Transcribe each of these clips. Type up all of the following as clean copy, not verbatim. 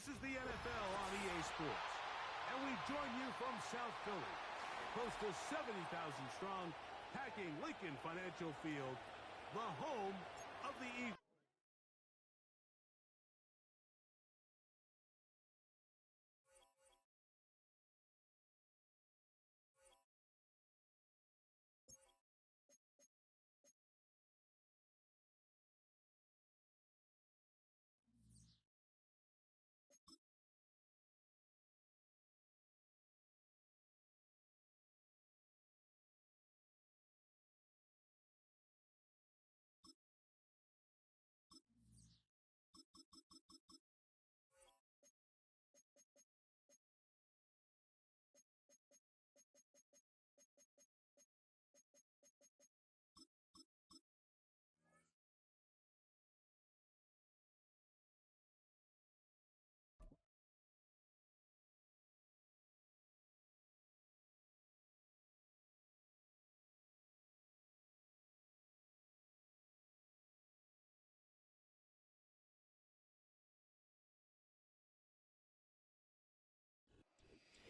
is the NFL on EA Sports, and we join you from South Philly, close to 70,000 strong, packing Lincoln Financial Field, the home of the Eagles.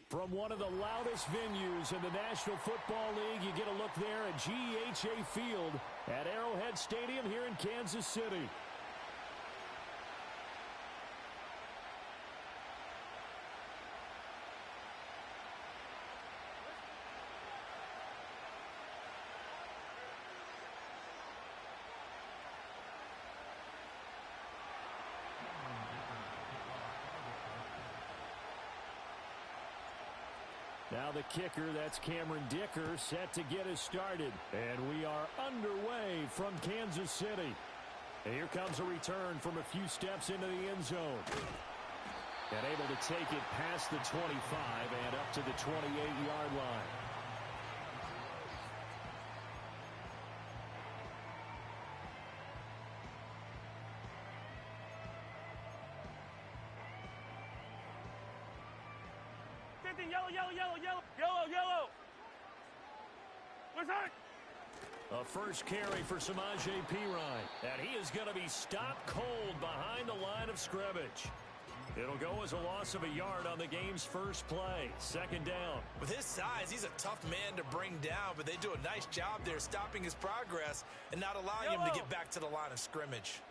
From one of the loudest venues in the National Football League, you get a look there at GEHA Field at Arrowhead Stadium here in Kansas City. Now the kicker, that's Cameron Dicker, set to get us started. And we are underway from Kansas City. And here comes a return from a few steps into the end zone. And able to take it past the 25 and up to the 28-yard line. Yellow. What's that? A first carry for Samaje Perine. And he is going to be stopped cold behind the line of scrimmage. It'll go as a loss of a yard on the game's first play. Second down. With his size, he's a tough man to bring down, but they do a nice job there stopping his progress and not allowing him to get back to the line of scrimmage.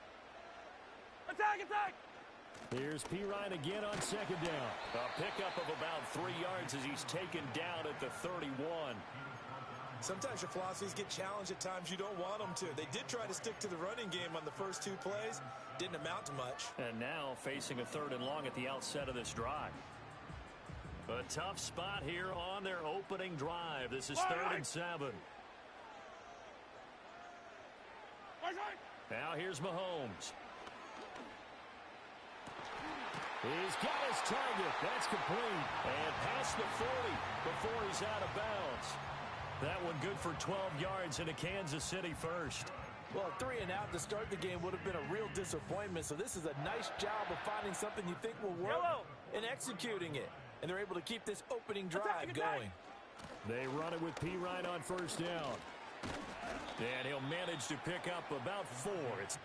Attack! Here's Perine again on second down. A pickup of about 3 yards as he's taken down at the 31. Sometimes your philosophies get challenged at times you don't want them to. They did try to stick to the running game on the first 2 plays. Didn't amount to much. And now facing a 3rd and long at the outset of this drive. A tough spot here on their opening drive. This is 3rd and 7. Now here's Mahomes. He's got his target. That's complete. And past the 40 before he's out of bounds. That one good for 12 yards into Kansas City first. Well, 3 and out to start the game would have been a real disappointment. So this is a nice job of finding something you think will work and executing it. And they're able to keep this opening drive going. They run it with Perine on first down. And he'll manage to pick up about 4. It's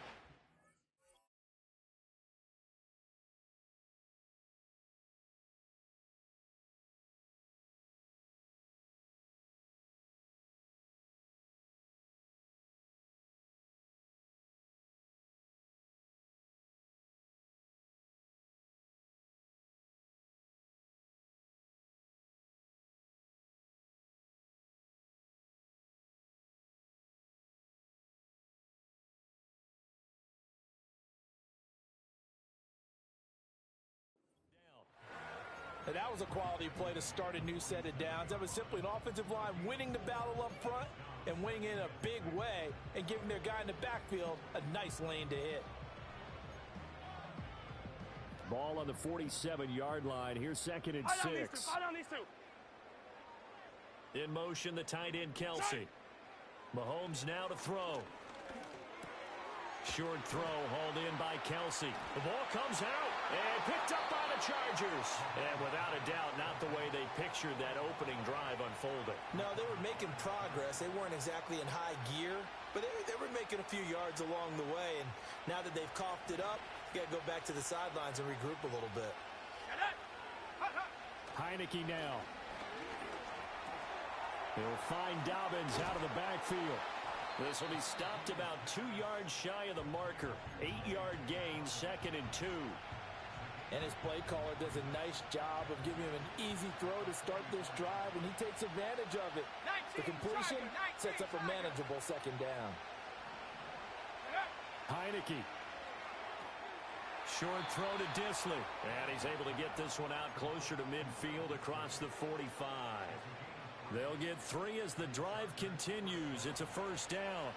And that was a quality play to start a new set of downs. That was simply an offensive line winning the battle up front and winning in a big way and giving their guy in the backfield a nice lane to hit. Ball on the 47-yard line. Here's 2nd and 6. In motion, the tight end, Kelsey. Mahomes now to throw. Short throw hauled in by Kelsey. The ball comes out and picked up by the Chargers. And without a doubt, not the way they pictured that opening drive unfolding. No, they were making progress. They weren't exactly in high gear, but they were making a few yards along the way. And now that they've coughed it up, you got to go back to the sidelines and regroup a little bit. Heineke now. He'll find Dobbins out of the backfield. This will be stopped about 2 yards shy of the marker. 8-yard gain, 2nd and 2. And his play caller does a nice job of giving him an easy throw to start this drive, and he takes advantage of it. The completion sets up a manageable 2nd down. Heineke. Short throw to Disley. And he's able to get this one out closer to midfield across the 45. They'll get 3 as the drive continues. It's a 1st down.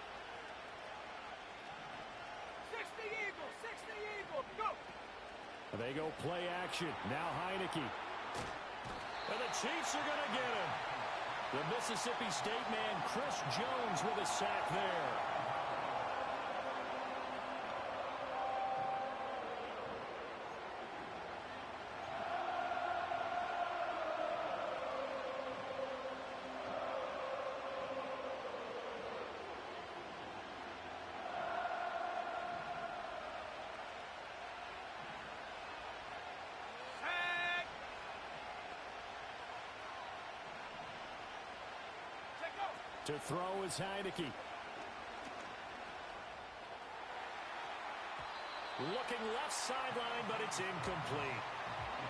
60 Eagles, go! They go play action. Now Heineke. And the Chiefs are going to get him. The Mississippi State man, Chris Jones, with a sack there. To throw is Heineke. Looking left sideline, but it's incomplete.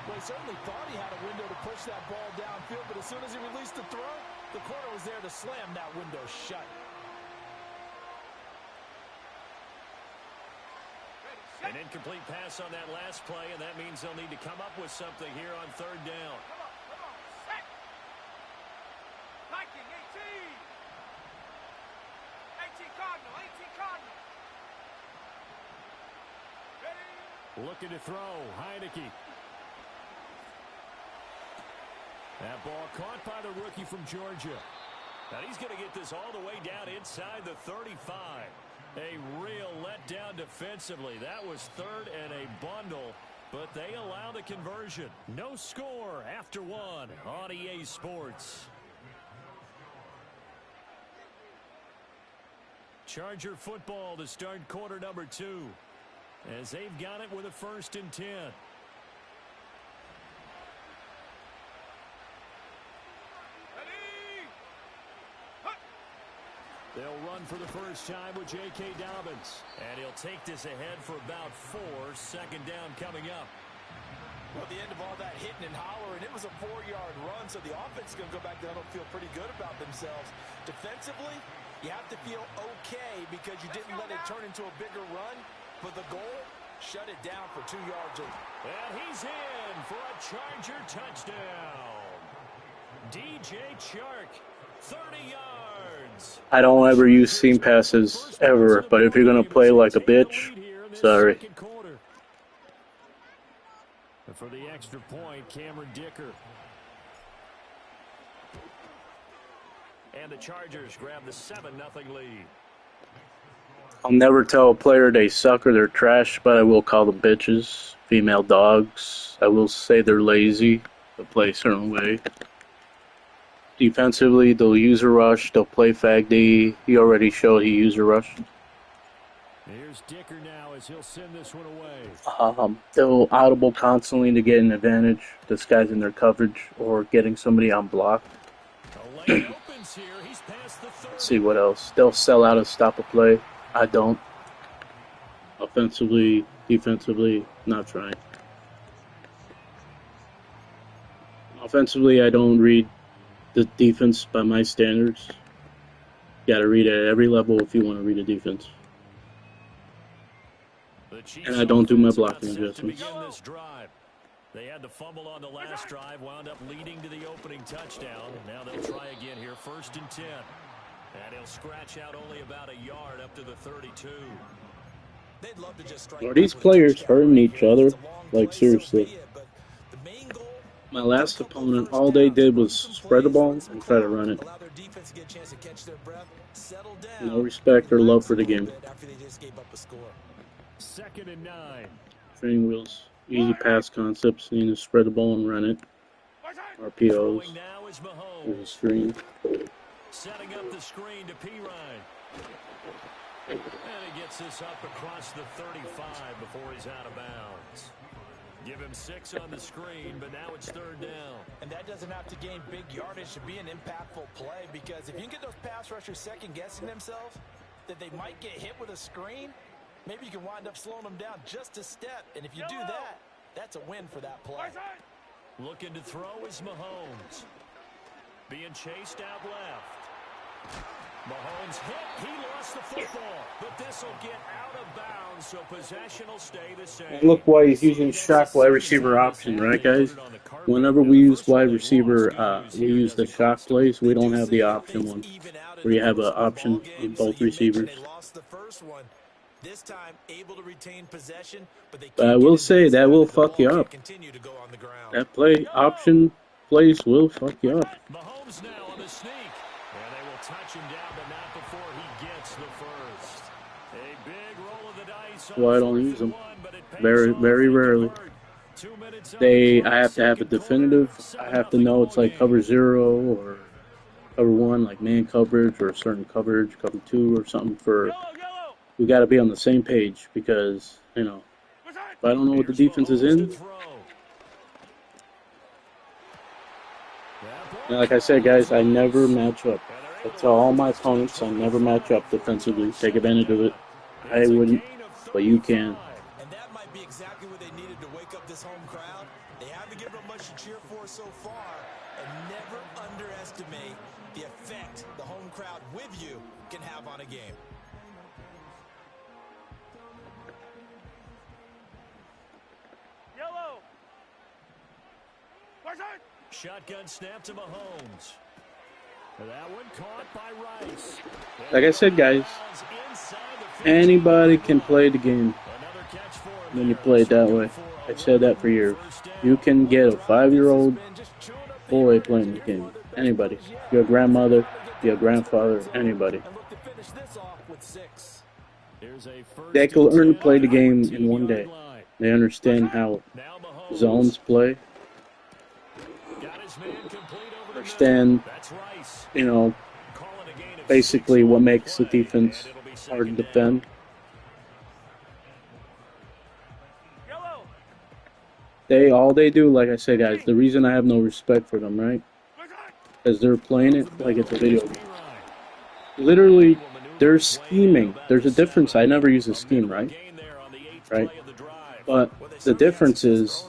Well, he certainly thought he had a window to push that ball downfield, but as soon as he released the throw, the corner was there to slam that window shut. An incomplete pass on that last play, and that means they'll need to come up with something here on 3rd down. Come on, set! Viking, 18! 18 Cardinal, 18 Cardinal! Ready? Looking to throw, Heineke. That ball caught by the rookie from Georgia. Now he's going to get this all the way down inside the 35. A real letdown defensively. That was 3rd and a bundle, but they allow the conversion. No score after 1 on EA Sports. Charger football to start quarter number 2, as they've got it with a 1st and 10. They'll run for the first time with J.K. Dobbins. And he'll take this ahead for about 4. 2nd down coming up. Well, at the end of all that hitting and hollering, it was a 4-yard run, so the offense is going to go back down and feel pretty good about themselves. Defensively, you have to feel okay because you didn't let it turn into a bigger run, but the goal, shut it down for 2 yards. And he's in for a Charger touchdown. DJ Chark, 30 yards. I don't ever use seam passes, ever, but if you're going to play like a bitch, sorry. For the extra point, Cameron Dicker. And the Chargers grab the 7-0 lead. I'll never tell a player they suck or they're trash, but I will call them bitches, female dogs. I will say they're lazy, they'll play a certain way. Defensively, they'll use a rush, they'll play fag D. He already showed he used a rush. Here's Dicker now as he'll send this one away. They'll audible constantly to get an advantage, disguising their coverage or getting somebody on block. Here. He's past the 30. Let's see what else. They'll sell out and stop a play. I don't. Offensively, defensively, not trying. Offensively, I don't read the defense by my standards. You got to read it at every level if you want to read a defense. And I don't do my blocking adjustments. They had the fumble on the last drive, wound up leading to the opening touchdown. Now they'll try again here, 1st and 10. And he'll scratch out only about a yard up to the 32. They'd love to just strike. Are these players hurting each other? Like, seriously. My last opponent, all they did was spread the ball and try to run it. No respect or love for the game. 2nd and 9. Training wheels. Easy pass concepts. Need to spread the ball and run it. RPOs. There's a screen. Setting up the screen to Pirine. And he gets this up across the 35 before he's out of bounds. Give him 6 on the screen, but now it's 3rd down. And that doesn't have to gain big yardage to be an impactful play, because if you can get those pass rushers second-guessing themselves, that they might get hit with a screen, maybe you can wind up slowing them down just a step. And if you do that, that's a win for that play. Looking to throw is Mahomes. Being chased out left. Mahomes hit. He lost the football. But this will get out of bounds, so possession will stay the same. And look why he's using shock wide receiver option, right, guys? Whenever we use wide receiver, we use the shock plays. We don't have the option one, where you have an option in both receivers. This time, able to retain possession, but I will say that will fuck you up. That play option plays will fuck you up. Mahomes now on the sneak. And they will touch him down, but not before he gets the first. A big roll of the dice. That's why I don't use them. Very, very rarely. I have to have a definitive. I have to know it's like cover 0 or cover 1, like man coverage, or a certain coverage, cover 2 or something for. We got to be on the same page, because, you know, if I don't know what the defense is in. And like I said, guys, I never match up. I tell all my opponents I never match up defensively. Take advantage of it. I wouldn't, but you can. And that might be exactly what they needed to wake up this home crowd. They haven't given them much to cheer for so far. And never underestimate the effect the home crowd with you can have on a game. Yellow. Shotgun snap to Mahomes. That one caught by Rice. Like I said, guys, anybody can play the game when you play it that way. I've said that for years. You can get a 5-year-old boy playing the game. Anybody. Your grandmother, your grandfather, anybody. They can learn to play the game in one day. They understand how zones play. Understand, you know, basically what makes the defense hard to defend. All they do, like I said, guys, the reason I have no respect for them, right, is they're playing it like it's a video game. Literally, they're scheming. There's a difference. I never use a scheme, right? Right? But the difference is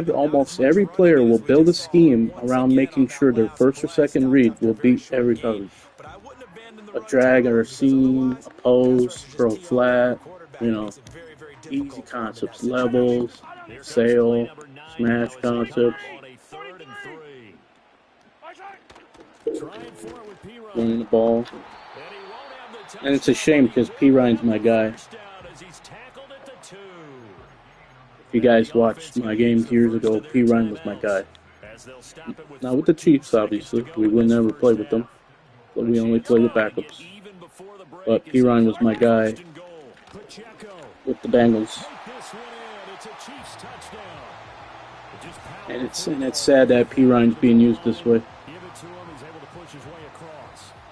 almost every player will build a scheme around making sure their first or second read will beat every coverage. A drag or a seam, a post, throw flat, you know, easy concepts, levels, sail, smash concepts. Running the ball. And it's a shame because P. Ryan's my guy. If you guys watched my games years ago, P. Ryan was my guy. Not with the Chiefs, obviously. We would never play with them. But we only play with backups. But P. Ryan was my guy with the Bengals. And it's sad that P. Ryan's being used this way.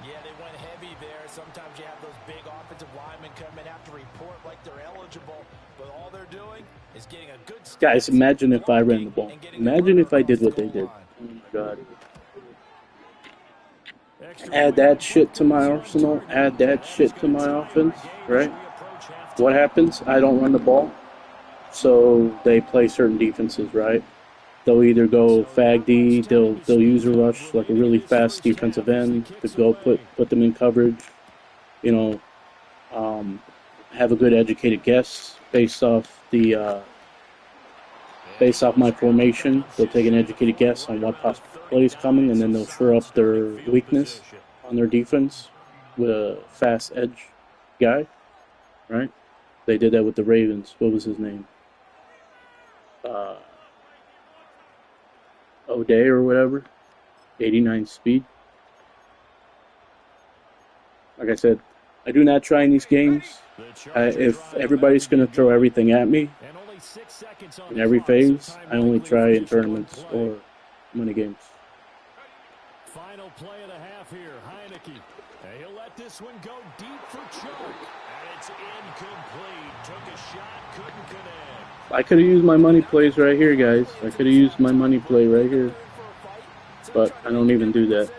Yeah, they went heavy there. Sometimes you have those big offensive linemen come in, have to report like they're eligible, but all they're doing is getting a good start. Guys, imagine if I ran the ball. Imagine if I did what they did. Oh my God. Add that shit to my arsenal. Add that shit to my offense, right? What happens? I don't run the ball. So they play certain defenses, right? They'll either go fag D, they'll use a rush, like a really fast defensive end, to go put them in coverage, you know, have a good educated guess based off my formation. They'll take an educated guess on what possible play is coming, and then they'll shore up their weakness on their defense with a fast edge guy, right? They did that with the Ravens. What was his name? O'Day or whatever, 89 speed. Like I said, I do not try in these games. If everybody's going to throw everything at me in every phase, I only try in tournaments or money games. final play of the half here. Heineke. And he'll let this one go deep for Chuck. And it's incomplete. Took a shot, couldn't connect. I could have used my money plays right here, guys. I could have used my money play right here. But I don't even do that.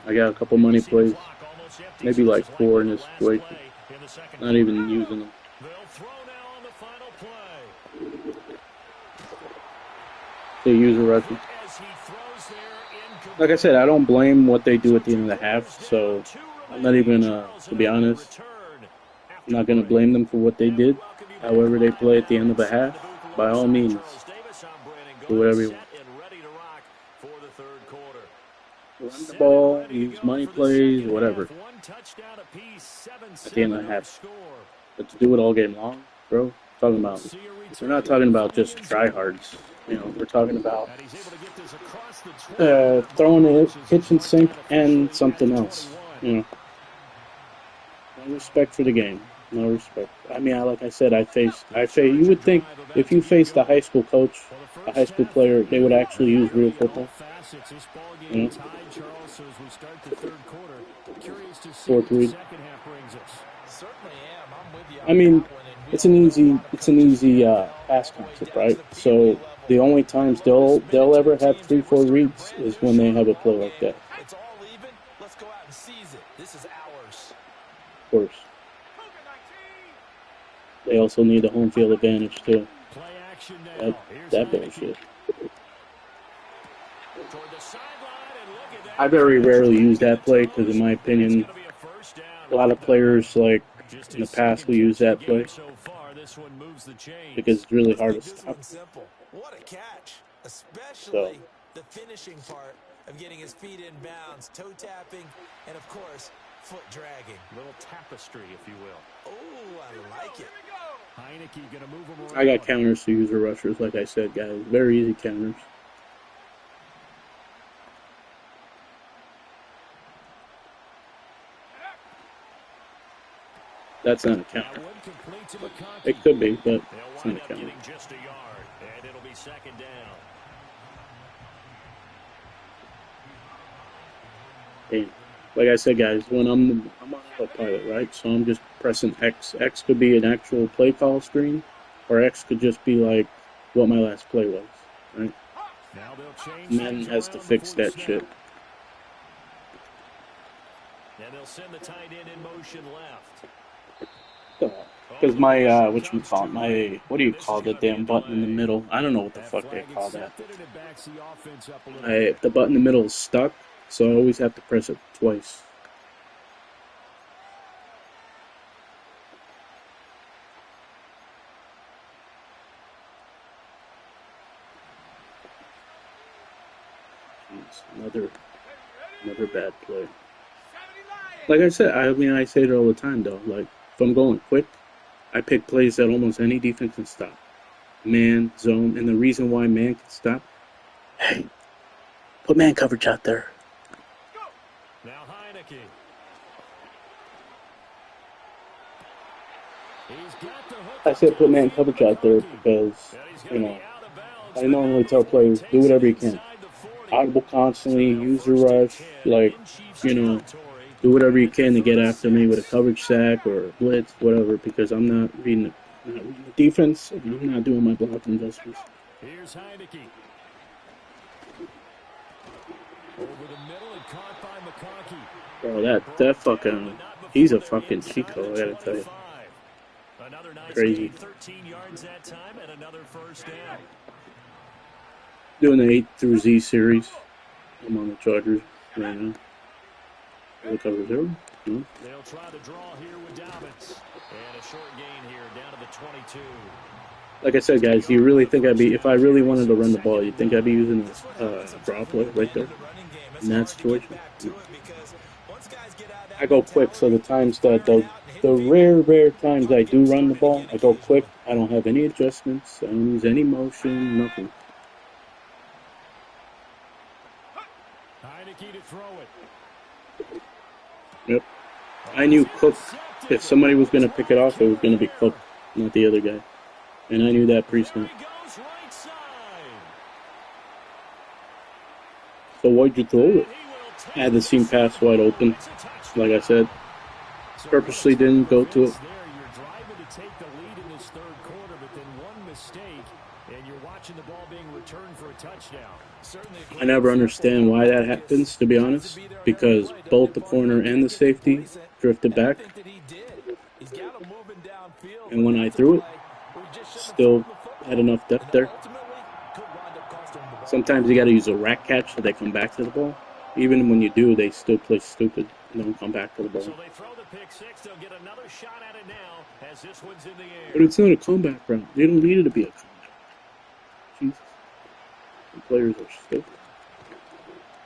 I got a couple money plays. Maybe like 4 in this situation. Not even using them. They use a rusher. Like I said, I don't blame what they do at the end of the half, so I'm not even, to be honest, I'm not going to blame them for what they did. However they play at the end of a half, by all means, do whatever you want. Run the ball, use money plays, whatever. At the end of the half. But to do it all game long, bro, we're not talking about just tryhards. You know, we're talking about throwing a kitchen sink and something else. You know, no respect for the game. No respect. I mean, like I said, you would think if you faced a high school coach, a high school player, they would actually use real football. You know? 4-3. I mean, it's an easy pass concept, right? So the only times they'll ever have 3-4 reads is when they have a play like that. It's all even. Let's go out and seize it. This is ours. Of course. They also need a home field advantage too. That bullshit. I very rarely use that play because, in my opinion, a lot of players like in the past will use that play because it's really hard to stop. What a catch, especially the finishing part of getting his feet in bounds, toe tapping, and of course, foot dragging. Little tapestry, if you will. Oh, I like it. Heineke gonna move him around. I got counters to user rushers, like I said, guys. Very easy counters. That's not a counter. It could be, but it's not a counter. Just a yard, and it'll be second down. Hey, like I said, guys, when I'm on autopilot, right? So I'm just pressing X. X could be an actual play call screen, or X could just be like what my last play was, right? Madden has to fix that shit. And they'll send the tight end in motion left. Because my, what do you call the damn button in the middle? I don't know what the fuck they call that. The button in the middle is stuck, so I always have to press it twice. Jeez, another bad play. Like I said, I say it all the time, though. Like, if I'm going quick, I pick plays that almost any defense can stop. Man, zone, and the reason why man can stop, hey, put man coverage out there. Now Heineke. I said put man coverage out there because, you know, I normally tell players, do whatever you can. Audible constantly, use your rush, like, you know, do whatever you can to get after me with a coverage sack or a blitz, whatever, because I'm not reading the defense, and I'm not doing my blocking justice. Here's Heineke. Over the middle and caught by McConkey. Bro, that fucking, he's a fucking chico, I gotta tell you. Another nice Crazy. 13 yards that time and another first down. Doing the A through Z series. I'm on the Chargers right now. Cover 0. No. They'll try to draw here with Dobbins. And a short gain here down to the 22. Like I said, guys, do you really think if I really wanted to run the ball, you think I'd be using this draw play right there in that situation? No. I go quick, so the times that the rare times I do run the ball, I go quick. I don't have any adjustments. I don't use any motion, nothing. Heineke to throw it. Yep. I knew Cook, if somebody was going to pick it off, it was going to be Cook, not the other guy. And I knew that pre-snap. But why'd you throw it? I had the seam pass wide open. Like I said, purposely didn't go to it. You're driving to take the lead in this third quarter, but then one mistake, and you're watching the ball being returned for a touchdown. I never understand why that happens, to be honest, because both the corner and the safety drifted back. And when I threw it, still had enough depth there. Sometimes you got to use a rack catch so they come back to the ball. Even when you do, they still play stupid and don't come back to the ball. So they throw the pick six. They'll get another shot at it now as this one's in the air. But it's not a comeback round. They don't need it to be a comeback. Jesus. The players are stupid.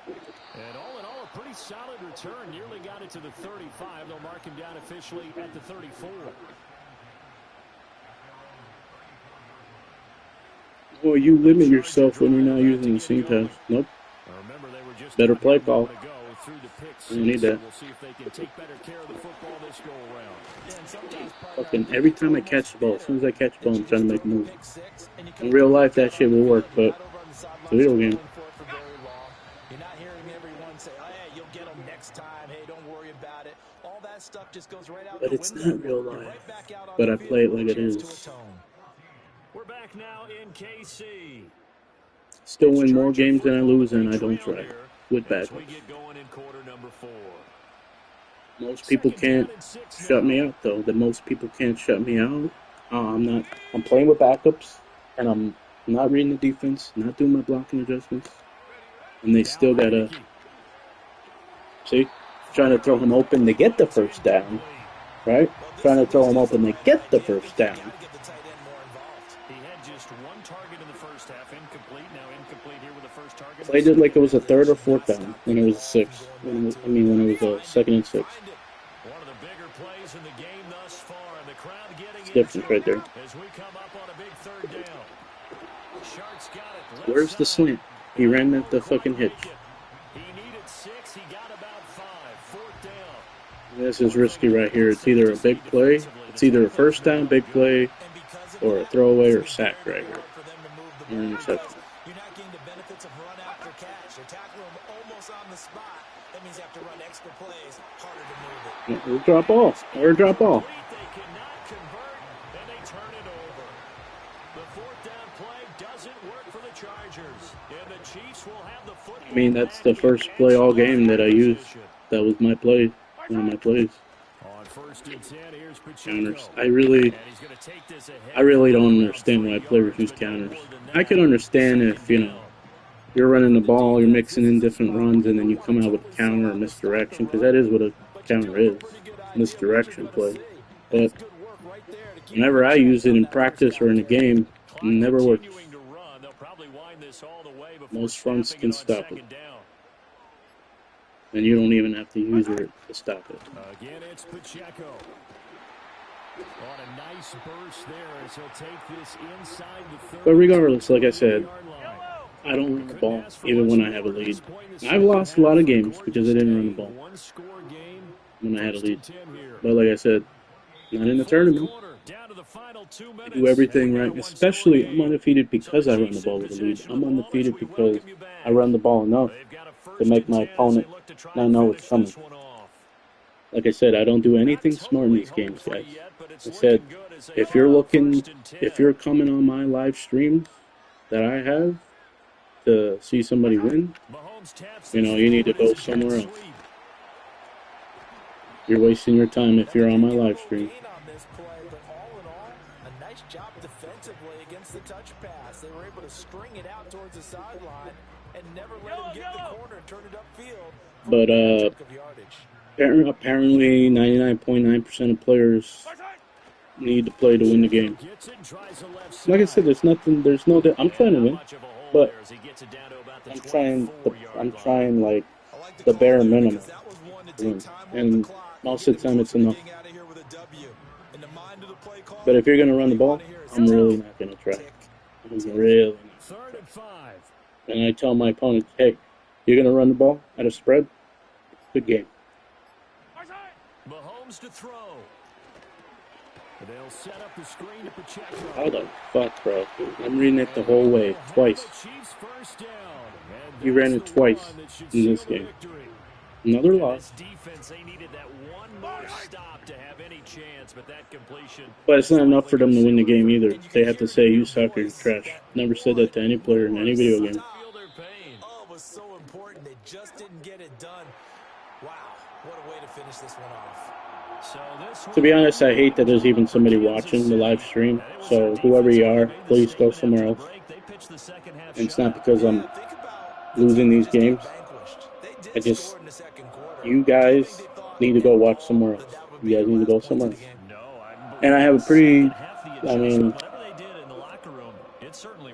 And all in all, a pretty solid return. Nearly got it to the 35. They'll mark him down officially at the 34. Well, you limit yourself when you're not using the seam pass. Nope. Better play call. I don't need that. Fucking every time I catch the ball, as soon as I catch the ball, I'm trying to make a move. In real life, that shit will work, but it's a video game. You're not hearing everyone say, "Hey, you'll get them next time. Hey, don't worry about it." All that stuff just goes right out the window. But it's not real life. But I play it like it is. We're back now in KC. Still win more games than I lose, and I don't try with bad ones. Most people can't shut me out, though. That most people can't shut me out. I'm playing with backups, and I'm not reading the defense, not doing my blocking adjustments, and they still gotta see, trying to throw him open to get the first down, right? Trying to throw him open to get the first down. Played it like it was a third or fourth down when it was a six. When it was a second and 6. It's different right there. Where's the slant? He ran at the fucking hitch. This is risky right here. It's either a big play, it's either a first down, big play, or a throwaway or sack right here. Or interception. You're not getting the benefits of run after catch. They're tackling him almost on the spot. That means you have to run extra plays, harder to move it. Or drop ball. Or drop ball. They cannot convert, and they turn it over. The fourth down play doesn't work for the Chargers. And the Chiefs will have the football. I mean, that's the first play all game that I used. That was my play. One of my plays. On first and 10, here's Counters. I really don't understand why players use counters. I can understand if, you're running the ball, you're mixing in different runs, and then you come out with a counter or misdirection, because that is what a counter is. Misdirection play. But whenever I use it in practice or in a game, it never works. Most fronts can stop it. And you don't even have to use it to stop it. Again, it's Pacheco. On a nice burst there as he'll take this inside the 30. But regardless, like I said, I don't run the ball, even when I have a lead. I've lost a lot of games because I didn't run the ball when I had a lead. But like I said, not in the tournament. I do everything right. Especially, I'm undefeated because I run the ball with a lead. I'm undefeated because I run the ball enough to make my opponent not know it's coming. Like I said, I don't do anything smart in these games, guys. I said, if you're coming on my live stream that I have to see somebody win, you need to go somewhere else. You're wasting your time if you're on my live stream. A nice job defensively against the touch pass. They were able to string it out towards the sideline and never let him get the corner and turn it upfield. But apparently 99.9% of players need to play to win the game. Like I said, I'm trying to win, but I'm trying like the bare minimum to win. And most of the time it's enough. But if you're going to run the ball, I'm really not going to try. I'm really not. And I tell my opponent, hey, you're going to run the ball at a spread? Good game. Mahomes to throw. They'll set up the screen to Pacheco. How the fuck, bro? I'm reading it the whole way, twice. Chiefs first down. And He ran it twice in this game. Another loss. Defense, they needed that one more stop to have any chance, but that completion. But it's not enough for them to win the game either. They have to say, you suck or you're trash. Never said that to any player in any video game. Oh, it was so important. They just didn't get it done. Wow, what a way to finish this one off. To be honest, I hate that there's even somebody watching the live stream. So whoever you are, please go somewhere else. And it's not because I'm losing these games. You guys need to go watch somewhere else. You guys need to go somewhere else. And I have a pretty,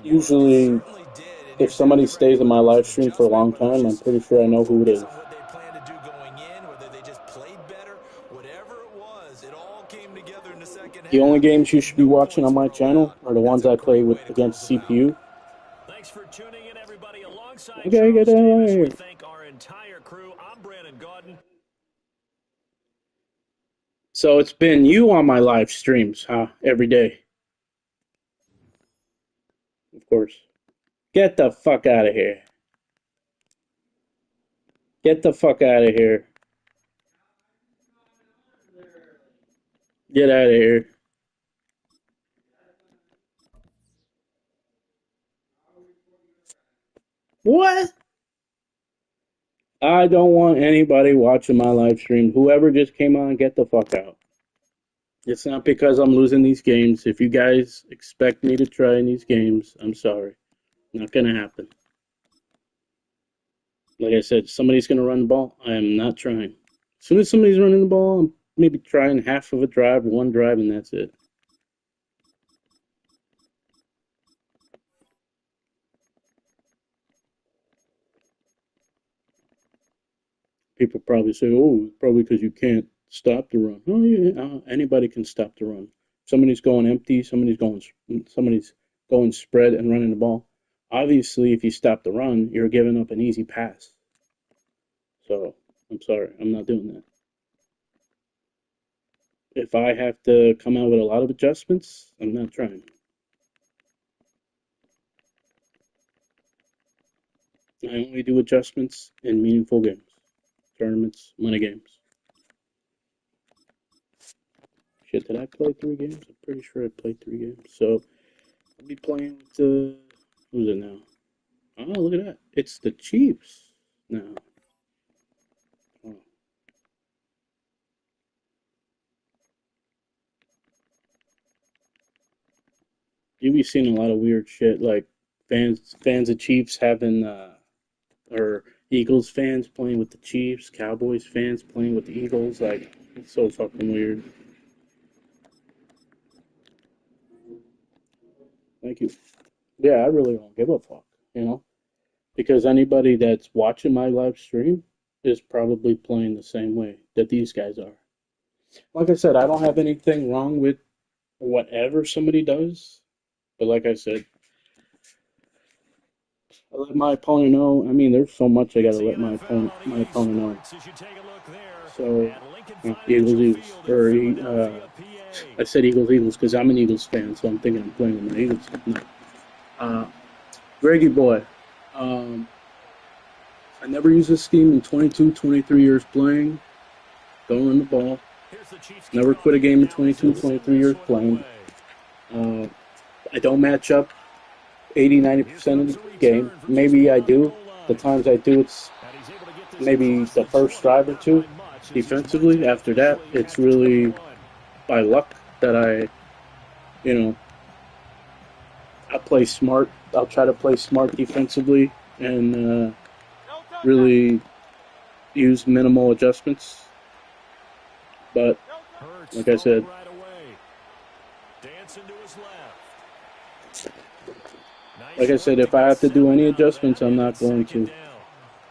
usually if somebody stays in my live stream for a long time, I'm pretty sure I know who it is. The only games you should be watching on my channel are the ones I play with against CPU. Thanks for tuning in, everybody. Alongside okay, get out of here. Thank our entire crew. I'm Brandon Gaudin. So it's been you on my live streams, huh? Every day. Of course. Get the fuck out of here. Get the fuck out of here. Get out of here. What? I don't want anybody watching my live stream. Whoever just came on, get the fuck out. It's not because I'm losing these games. If you guys expect me to try in these games, I'm sorry. Not going to happen. Like I said, somebody's going to run the ball. I am not trying. As soon as somebody's running the ball, I'm maybe trying half of a drive, one drive, and that's it. People probably say, oh, probably because you can't stop the run. Oh, yeah, anybody can stop the run. Somebody's going empty, somebody's going spread and running the ball. Obviously, if you stop the run, you're giving up an easy pass. So, I'm sorry, I'm not doing that. If I have to come out with a lot of adjustments, I'm not trying. I only do adjustments in meaningful games. Tournaments, money games. Shit, did I play 3 games? I'm pretty sure I played 3 games. So, I'll be playing with who's it now? Oh, look at that. It's the Chiefs now. Oh. You be seeing a lot of weird shit, like fans of Chiefs having, or Eagles fans playing with the Chiefs, Cowboys fans playing with the Eagles. Like, it's so fucking weird. Thank you. Yeah, I really don't give a fuck, you know? Because anybody that's watching my live stream is probably playing the same way that these guys are. Like I said, I don't have anything wrong with whatever somebody does. But like I said, I let my opponent know. I mean, there's so much I gotta let my opponent know. So, Eagles, or I said Eagles, because I'm an Eagles fan, so I'm thinking I'm playing with my Eagles. No. Greggy boy, I never used this scheme in 22, 23 years playing. Don't run the ball. Never quit a game in 22, 23 years playing. I don't match up 80, 90% of the game. Maybe I do. The times I do, it's maybe the first drive or two defensively. After that, it's really by luck that I play smart. I'll try to play smart defensively and really use minimal adjustments. But, like I said, if I have to do any adjustments, I'm not going to.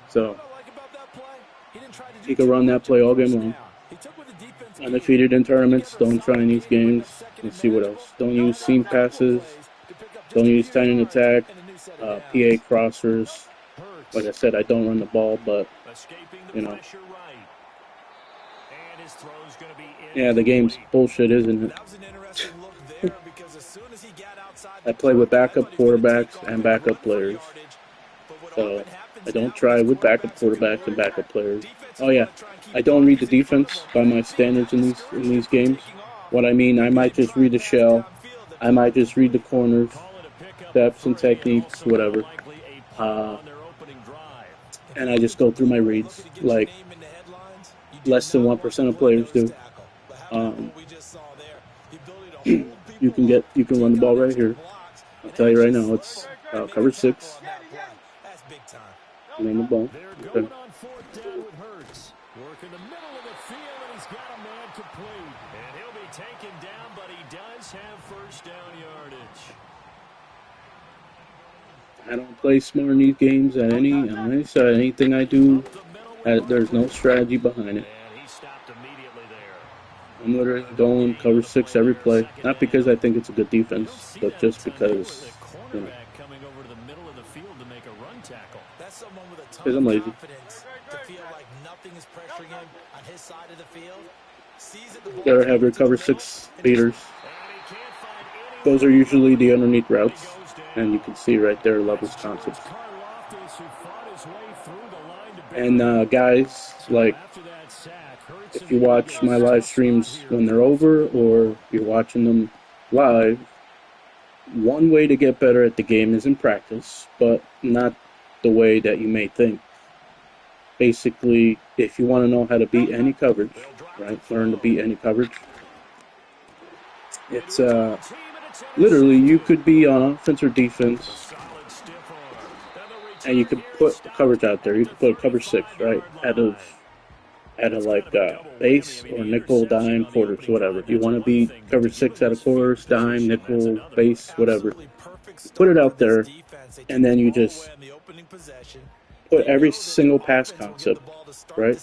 So, he can run that play all game long. Undefeated in tournaments. Don't try in these games. Let's see what else. Don't use seam passes. Don't use tight end attack. PA crossers. Like I said, I don't run the ball, but, yeah, the game's bullshit, isn't it? I play with backup quarterbacks and backup players. So, I don't try with backup quarterbacks and backup players. Oh yeah, I don't read the defense by my standards in these games. What I mean, I might just read the shell. I might just read the corners, steps and techniques, whatever. Uh, and I just go through my reads like less than 1% of players do. Um, you can run the ball right here. I'll tell you right now, it's cover 6. Run the ball. They're Okay. going on fourth down with Hurts. Work in the middle of the field, and he's got a man complete. And he'll be taken down, but he does have first down yardage. I don't play smart in these games on any side. Anything I do, there's no strategy behind it. And he stopped immediately there. I'm literally going cover 6 every play. Not because I think it's a good defense, but just because, you know, Coming over to the middle of the field to make a run tackle. That's someone with a ton because I'm of lazy. confidence to feel like nothing is pressuring him on his side of the field. Sees that the ball Gotta have your cover 6 beaters. Those are usually the underneath routes, and you can see right there levels concepts. And guys, like, if you watch my live streams when they're over or you're watching them live, one way to get better at the game is in practice, but not the way that you may think. Basically, if you want to know how to beat any coverage, right, learn to beat any coverage, it's literally you could be on offense or defense, and you could put the coverage out there. You could put a cover 6, right, out of like base or nickel, dime, quarters, whatever. You want to be cover 6 out of quarters, dime, nickel, base, whatever. You put it out there, and then you just put every single pass concept, right?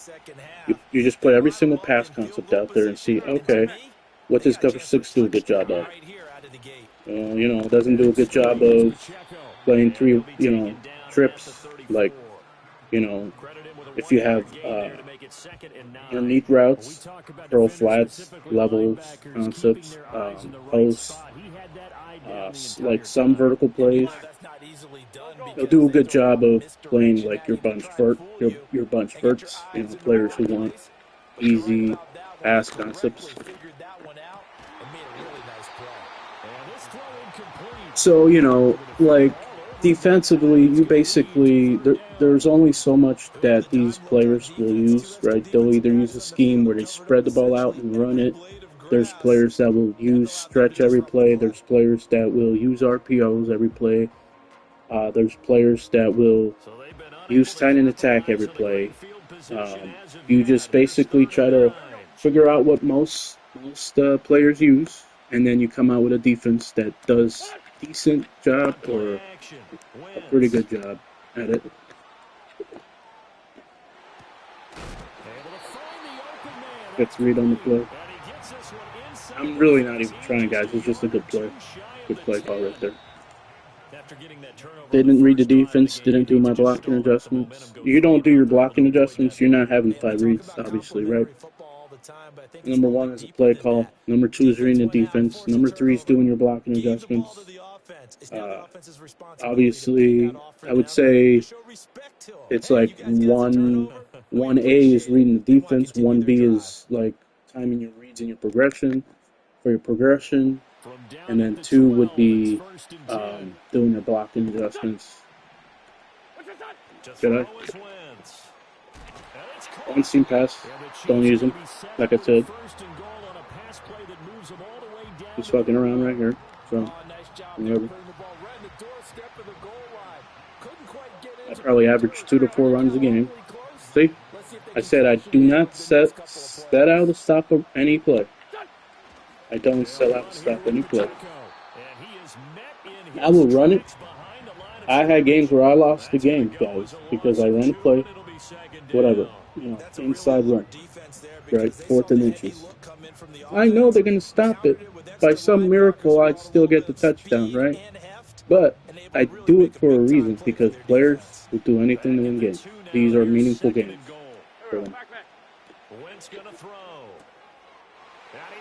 You just put every single pass concept out there and see, okay, what does cover 6 do a good job of? You know, it doesn't do a good job of playing 3, you know, trips, like, you know, if you have underneath routes, curl flats, levels, concepts, posts, like some vertical plays. They'll do a good job of playing like your bunch verts, you know, players who want easy pass concepts. So, you know, like defensively, you basically, there's only so much that these players will use, right? They'll either use a scheme where they spread the ball out and run it. There's players that will use stretch every play. There's players that will use RPOs every play. There's players that will use tight end attack every play. You just basically try to figure out what most players use, and then you come out with a defense that does a decent job or a pretty good job at it. Let's read on the play. I'm really not even trying, guys. It's just a good play. Good play call right there. Didn't read the defense, didn't do my blocking adjustments. You don't do your blocking adjustments, you're not having 5 reads, obviously, right? Number 1 is a play call. Number 2 is reading the defense. Number 3 is doing your blocking adjustments. Obviously, I would say it's like 1A is reading the defense, 1B is like timing your reads and your progression for your progression. And then 2 would be doing your blocking adjustments. Good eye. On seam pass, don't use them. Like I said, he's fucking around right here. So, whatever. I probably average 2 to 4 runs a game. See, I said I do not set out to stop any play. I don't sell out to stop any play. I will run it. I had games where I lost the game, guys, because I ran a play, whatever, you know, inside run, right, 4th and inches. I know they're going to stop it. By some miracle, I'd still get the touchdown, right? But I do it for a reason, because players will do anything to win games. These are meaningful games for them.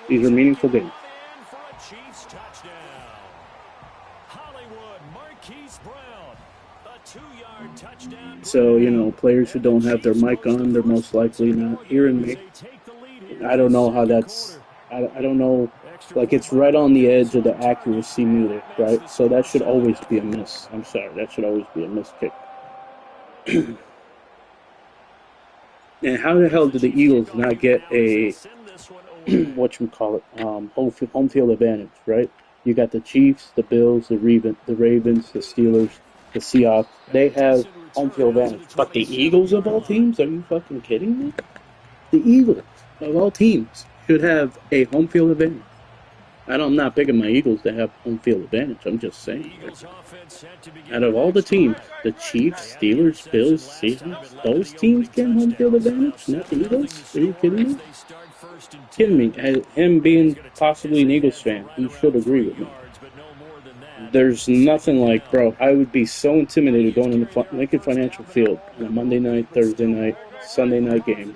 These are meaningful games. So, you know, players who don't have their mic on, they're most likely not hearing me. I don't know how that's, I don't know, like it's right on the edge of the accuracy meter, right? So that should always be a miss. I'm sorry, that should always be a miss kick. And how the hell did the Eagles not get a, whatchamacallit, home field advantage, right? You got the Chiefs, the Bills, the Ravens, the Steelers, the Seahawks. They have home field advantage. But the Eagles of all teams? Are you fucking kidding me? The Eagles of all teams should have a home field advantage. I'm not picking my Eagles to have home field advantage. I'm just saying. Out of all the teams, the Chiefs, Steelers, Bills, Seahawks, those teams get home field advantage, not the Eagles? Are you kidding me? Kidding me? Him being possibly an Eagles fan, he should agree with me. There's nothing like, bro, I would be so intimidated going into Lincoln Financial Field on a Monday night, Thursday night, Sunday night game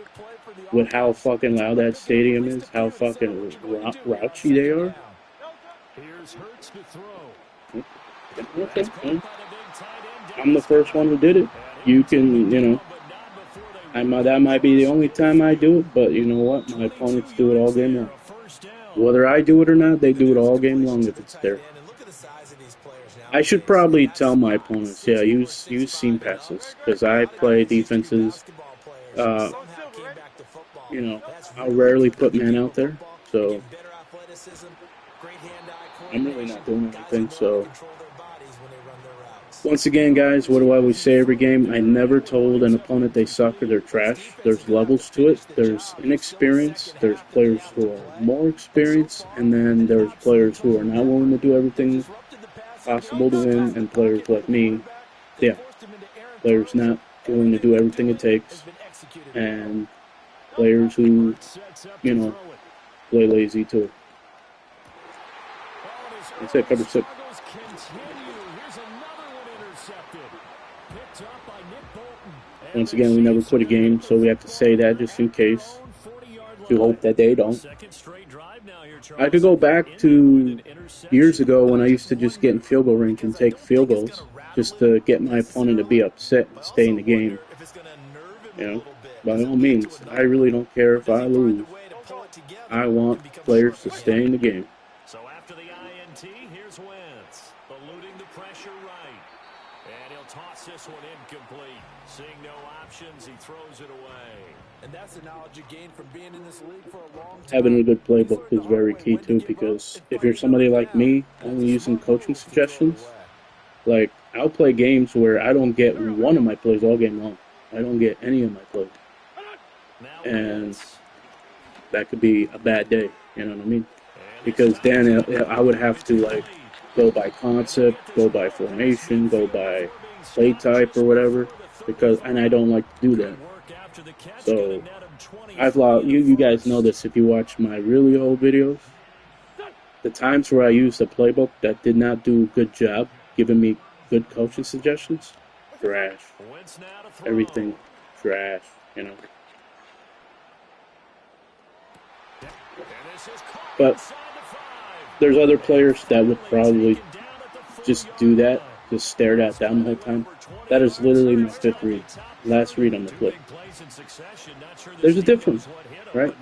with how fucking loud that stadium is, how fucking raunchy they are. Okay. I'm the first one who did it. You can, you know, that might be the only time I do it, but you know what? My opponents do it all game long. Whether I do it or not, they do it all game long if it's there. I should probably tell my opponents, yeah, use seam passes, because I play defenses, you know, I'll rarely put man out there, so I'm really not doing anything, so once again, guys, what do I always say every game? I never told an opponent they suck or they're trash. There's levels to it. There's inexperience. There's players who are more experienced. And then there's players who are not willing to do everything possible to win. And players like me, yeah, players not willing to do everything it takes. And players who, you know, play lazy too. That's it, cover 6. Once again, we never quit a game, so we have to say that just in case. To hope that they don't. I could go back to years ago when I used to just get in field goal range and take field goals just to get my opponent to be upset and stay in the game. You know, by all means, I really don't care if I lose. I want players to stay in the game. So after the INT, here's Wentz, eluding the pressure right. And he'll toss this one incomplete. Seeing no options, he throws it away. And that's the knowledge you gain from being in this league for a long time. Having a good playbook is very key too, because if you're somebody like me, only using coaching suggestions, like I'll play games where I don't get one of my plays all game long. I don't get any of my plays. And that could be a bad day, you know what I mean? Because then I would have to like go by concept, go by formation, go by play type or whatever, and I don't like to do that. So I've lost. You guys know this if you watch my really old videos. The times where I used a playbook that did not do a good job giving me good coaching suggestions, trash. Everything trash, you know. But there's other players that would probably just do that, just stare that down the whole time. That is literally my fifth read, last read on the flip. There's a difference, right?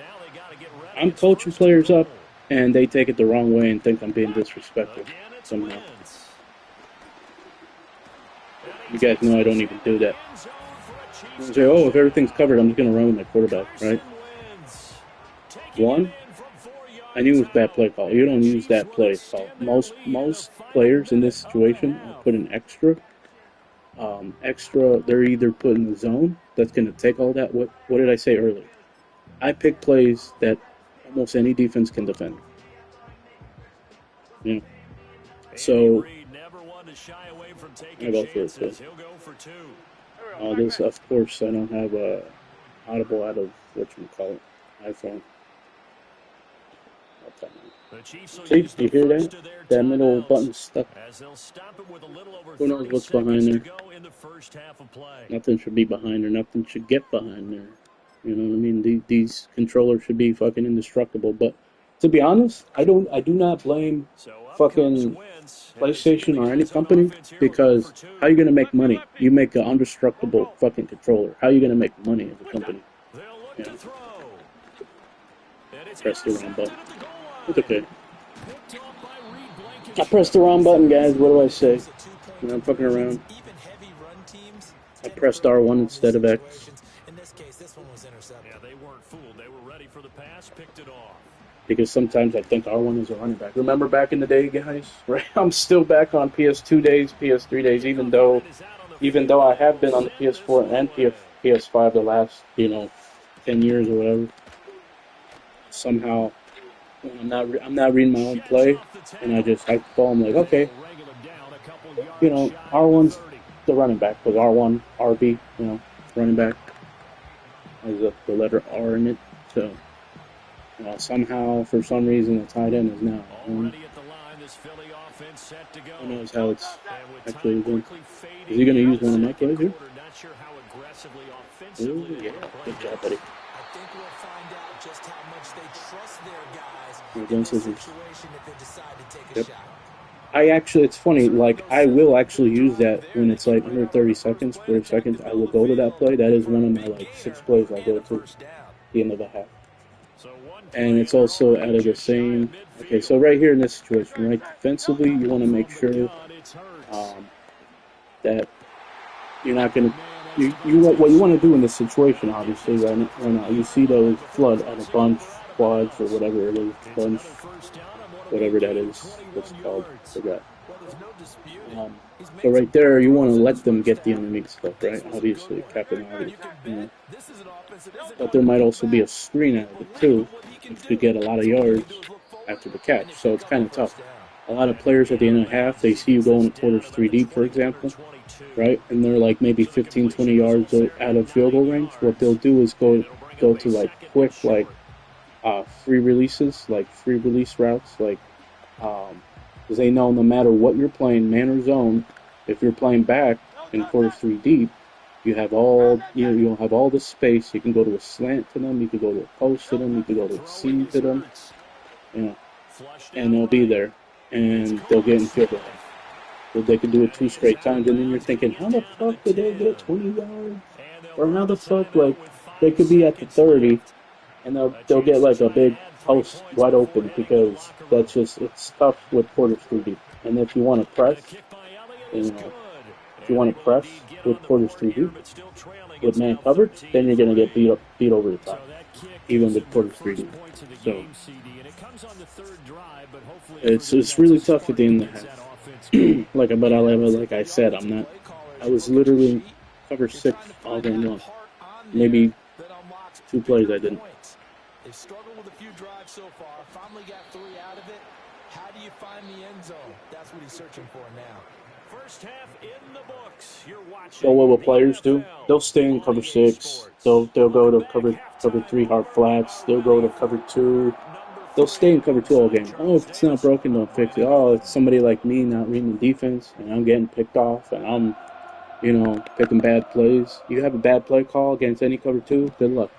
I'm coaching players up, and they take it the wrong way and think I'm being disrespectful somehow. You guys know I don't even do that. I say, oh, if everything's covered, I'm just going to run with my quarterback, right? One, I knew it was bad play call. You don't use that play call. Most players in this situation put an extra. They're either putting the zone that's going to take all that. What did I say earlier? I pick plays that almost any defense can defend. Yeah. So I go for it too. This, of course, I don't have a audible out of iPhone. See, you hear that? That middle button stuck. Who knows what's behind there? Nothing should be behind there. Nothing should get behind there. You know what I mean? These controllers should be fucking indestructible, but To be honest, I do not blame fucking PlayStation or any company because how you gonna make money? You make an indestructible fucking controller. How you gonna make money as a company? You know, press the wrong button. It's okay. I pressed the wrong button, guys. What do I say? When I'm fucking around. I pressed R1 instead of X. In this case, this one was intercepted. Yeah, they weren't fooled. They were ready for the pass, picked it off. Because sometimes I think R1 is a running back. Remember back in the day, guys? Right? I'm still back on PS2 days, PS3 days, even though I have been on the PS4 and PS5 the last, 10 years or whatever. Somehow, when I'm not reading my own play, and I call them like, okay, R1's the running back, because R1, RB, running back has the letter R in it, so. Somehow, for some reason, the tight end is now. Who knows how it's actually been? Is he going to use one of my plays here? Oh, yeah. Good job, buddy. I think we'll find out just how much they trust their guys in this scissors. situation if they decide to take a shot. It's funny, like, I will actually use that when it's like under 30 seconds, 40 seconds. I will go to that play. That is one of my, like, 6 plays I go to at the end of the half. And it's also out of the same. Okay, so right here in this situation, right, defensively, you want to make sure that you're not going to. What you want to do in this situation, obviously, right now, you see those flood on a bunch, quads, or whatever it is, bunch, whatever that is, what's it called, forgot. So right there, you want to let them get the underneath stuff, right? Obviously, Captain Obvious. But there might also be a screen out of it too, which could get a lot of yards after the catch. So it's kind of tough. A lot of players at the end of the half, they see you go in quarters 3 deep, for example, right? And they're like maybe 15, 20 yards out of field goal range. What they'll do is go to like quick, like free releases, like free release routes, like because they know no matter what you're playing, man or zone, if you're playing back in quarters 3 deep, you have you'll have all the space. You can go to a slant to them. You can go to a post to them. You can go to a seam to them. And they'll be there, and they'll get in field goal. So they can do it 2 straight times, and then you're thinking, how the fuck did they get 20 yards? Or how the fuck, like, they could be at the 30, and they'll get like a big post wide open because it's tough with quarters 3 deep. And if you want to press, if you want to press with quarters 3 deep, with man coverage, then you're going to get beat over the top, even with quarters 3 deep. So it's really tough at the end of the half. Like I said, I was literally cover 6 all game long. Maybe 2 plays I didn't. They've struggled with a few drives so far. Finally got 3 out of it. How do you find the end zone? That's what he's searching for now. First half in the books. You're watching. So what will players do? They'll stay in cover 6. They'll go to cover 3 hard flats. They'll go to cover 2. They'll stay in cover 2 all game. Oh, if it's not broken, don't fix it. Oh, it's somebody like me not reading the defense, and I'm getting picked off, and I'm, picking bad plays. You have a bad play call against any cover 2, good luck.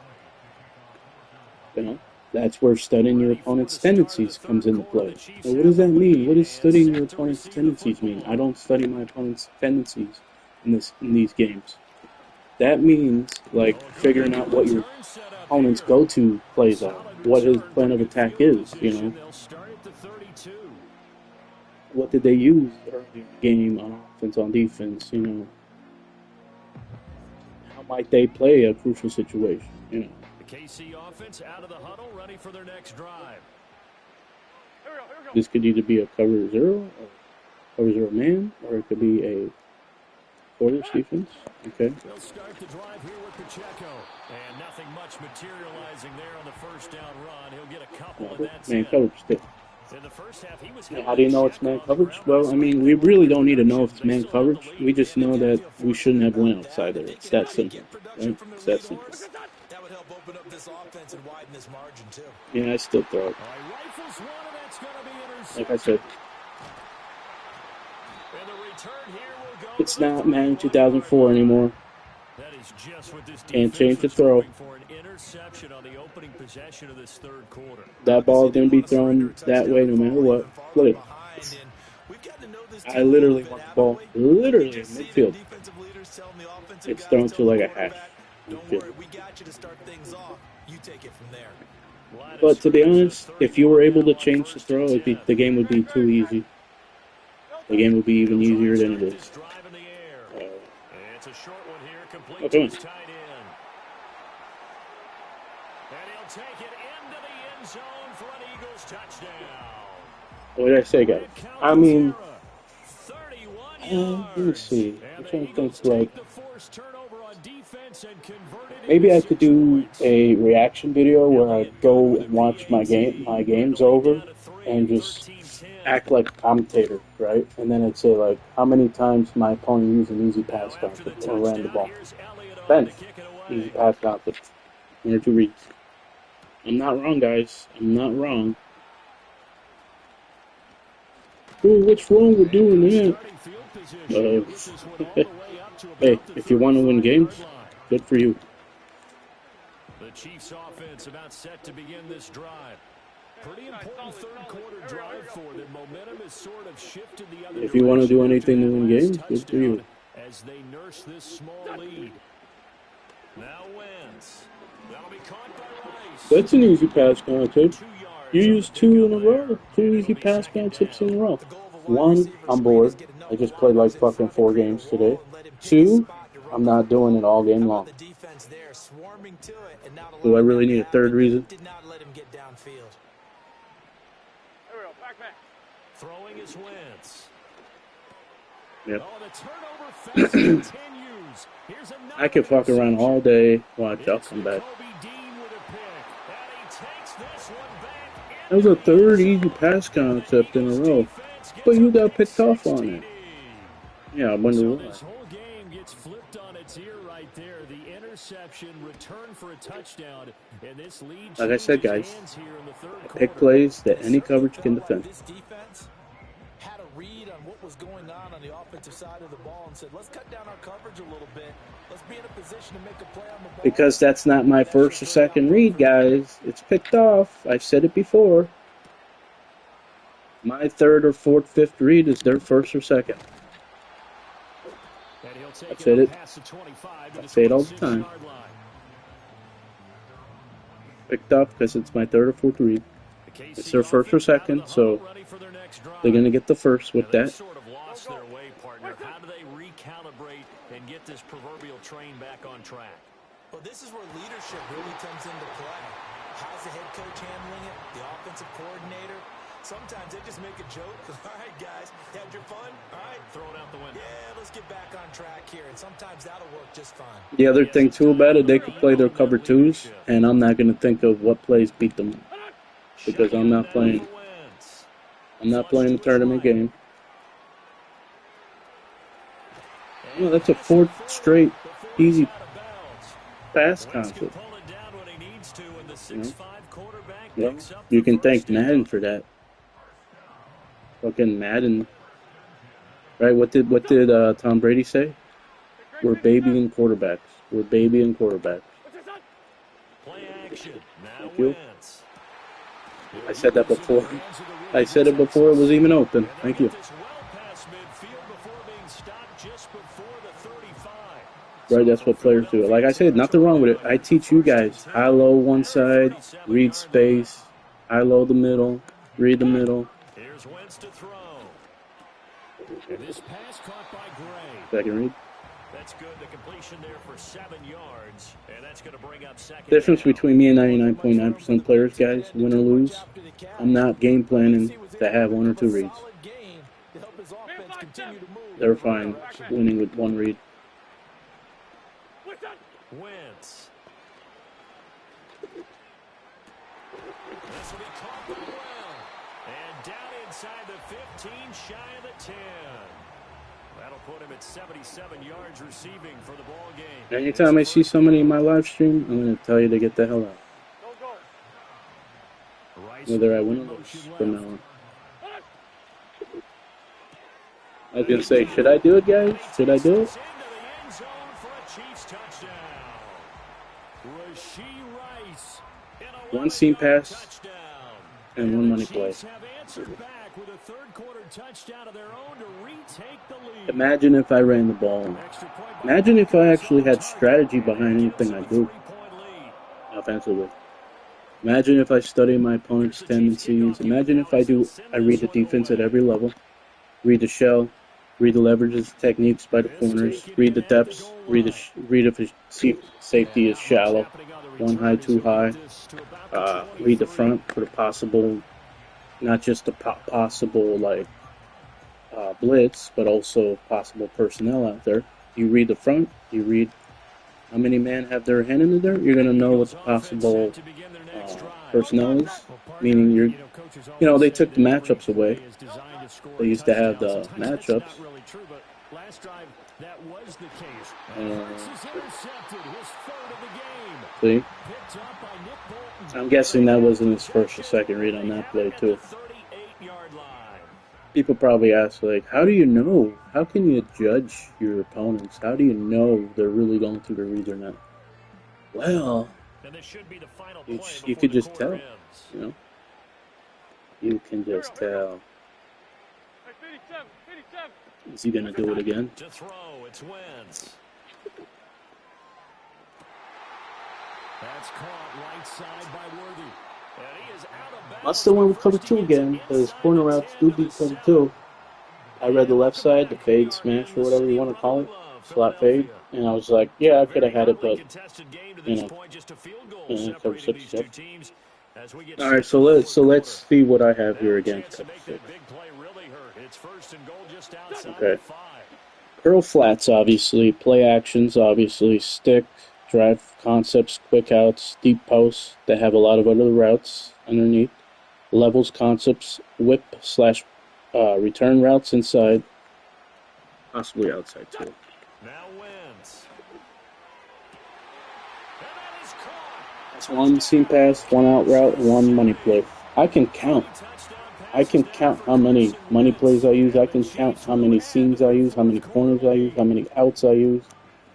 That's where studying your opponent's tendencies comes into play. Well, what does that mean? What does studying your opponent's tendencies mean? I don't study my opponent's tendencies in these games. That means, like, figuring out what your opponent's go-to plays are, what his plan of attack is, What did they use earlier in the game on offense, on defense, How might they play a crucial situation, The KC offense out of the huddle, ready for their next drive. This could either be a cover 0 or cover 0 man, or it could be a quarters defense. Okay. They'll start the drive here with Pacheco, and nothing much materializing there on the first down run. He'll get a couple, and that's man coverage still. In the first half, he was. How do you know it's man coverage? Well, I mean, we really don't need to know if it's man coverage. We just know that we shouldn't have went outside there. It's that simple, right? It's that simple. That would help open up this offense and widen this margin too. Yeah, I still throw it. Like I said, it's not Madden 2004 anymore. is just what this Can't defense change the was throw. doing for an interception on the opening possession of this third quarter. That ball is going to be thrown that way no matter what. Look at it. I literally want the ball literally in midfield. It's thrown to like a hash. But to be honest, if you were able to change the throw, the game would be too easy. The game would be even easier than it is. It's a short one here, complete Okay. to his tight end. And he'll take it into the end zone for an Eagles touchdown. What did I say, guys? I mean, 31 let me see. I'm And trying the to Eagles think, like, take the forced turnover on defense and convert it maybe into I could 6 do points. a reaction video where I go and watch my games over and just act like a commentator, right? And then I'd say, like, how many times my opponent used an easy pass concept or ran the ball. Ben, easy pass concept. 1 or 2 reads. I'm not wrong, guys. I'm not wrong. Ooh, what's wrong with doing that? Hey, if you want to win games, good for you. The Chiefs offense about set to begin this drive. Pretty important third quarter drive for them. Momentum has sort of shifted the other If you want to do direction anything to after win that games, last good for you. touchdown as they nurse this small lead. Now Wentz. That'll be caught by Rice. That's an easy pass concept. 2 yards You on the used 2 in a pickup there. row. 2 And easy it'll be pass second concepts down. in a row. 1, I'm bored. I just played like fucking 4 games today. 2, I'm not doing it all game long. Do I really need a third reason? Throwing is Wentz. Yep. Oh, the turnover fast continues. Here's another I could fuck around all day. Watch, I'll come back. Kobe Dean with a pick. And he takes this one back. That was a third easy pass concept in a row. But you got picked off on it. Yeah, I wonder So why. this whole game gets flipped on its ear right there. The interception, return for a touchdown, and this lead Like I said, changes guys, hands here in the third I quarter. pick plays that any coverage can defend. This defense had a read on what was going on the offensive side of the ball and said, let's cut down our coverage a little bit. Let's be in a position to make a play on the ball. Because that's not my first or second read, guys. It's picked off. I've said it before. My third or fourth, fifth read is their first or second. I've said it. I say it all the time. Picked up because it's my third or fourth read. It's their first or second, so they're going to get the first with that. Sort of lost their way, partner. How do they recalibrate and get this proverbial train back on track? Well, this is where leadership really comes into play. How's the head coach handling it? The offensive coordinator? Sometimes they just make a joke. All right, guys, you had your fun? All right, throw it out the window. Yeah, let's get back on track here. And sometimes that'll work just fine. The other thing, too, about it, they could play their cover twos, and I'm not going to think of what plays beat them. Because I'm not playing. I'm not playing the tournament game. Oh, that's a fourth straight easy pass concept. Well, you can thank Madden for that. Fucking Madden. Right, what did Tom Brady say? We're babying quarterbacks. We're babying quarterbacks. Play action. Now Thank you. Wentz. I said that before. I said it before it was even open. Thank you. Right, that's what players do. Like I said, nothing wrong with it. I teach you guys high-low one side, read space, high-low the middle, read the middle. Here's Wentz to throw. And this pass caught by Gray. Second read. That's good. The completion there for 7 yards, and that's going to bring up second. Difference between me and 99.9% players, guys, win or lose, I'm not game planning to have 1 or 2 reads. They're fine winning with 1 read. Wentz. This will be caught by well. And down inside the 15, shy of the 10. That'll put him at 77 yards receiving for the ball game. Anytime I see somebody in my live stream, I'm going to tell you to get the hell out. Whether I win or lose from now on. I was going to say, should I do it, guys? Should I do it? Into the end zone for a Chiefs touchdown. One seam pass and one money play. Imagine if I ran the ball. Imagine if I actually had strategy behind anything I do offensively. Imagine if I study my opponent's tendencies. Imagine if I read the defense at every level, read the shell, read the leverages, techniques by the corners, read the depths, read if safety is shallow, one high, two high, read the front for the possible, not just the possible like blitz, but also possible personnel out there. You read the front, you read how many men have their hand in the dirt, you're going to know what the possible personnel is, meaning they took the matchups away. They used to have the matchups. See? I'm guessing that wasn't his first or second read on that play, too. People probably ask, like, how do you know? How can you judge your opponents? How do you know they're really going through the reads or not? Well, you could just tell, You can just tell. Is he going to do it again? To throw, it's Wentz. That's caught right side by Worthy. And he is out of bounds. Must have went with cover 2 again, because corner routes do beat cover 2. I read the left side, the fade smash, or whatever you want to call it, slot fade, and I was like, yeah, I could have had it, but, cover 6 stuff. Alright, so let's see what I have here against cover 6. Okay. Curl flats, obviously. Play actions, obviously. Stick, drive concepts, quick outs, deep posts that have a lot of other routes underneath. Levels, concepts, whip / return routes inside. Possibly outside, too. Now wins. That's one seam pass, one out route, one money play. I can count how many money plays I use. I can count how many seams I use, how many corners I use, how many outs I use.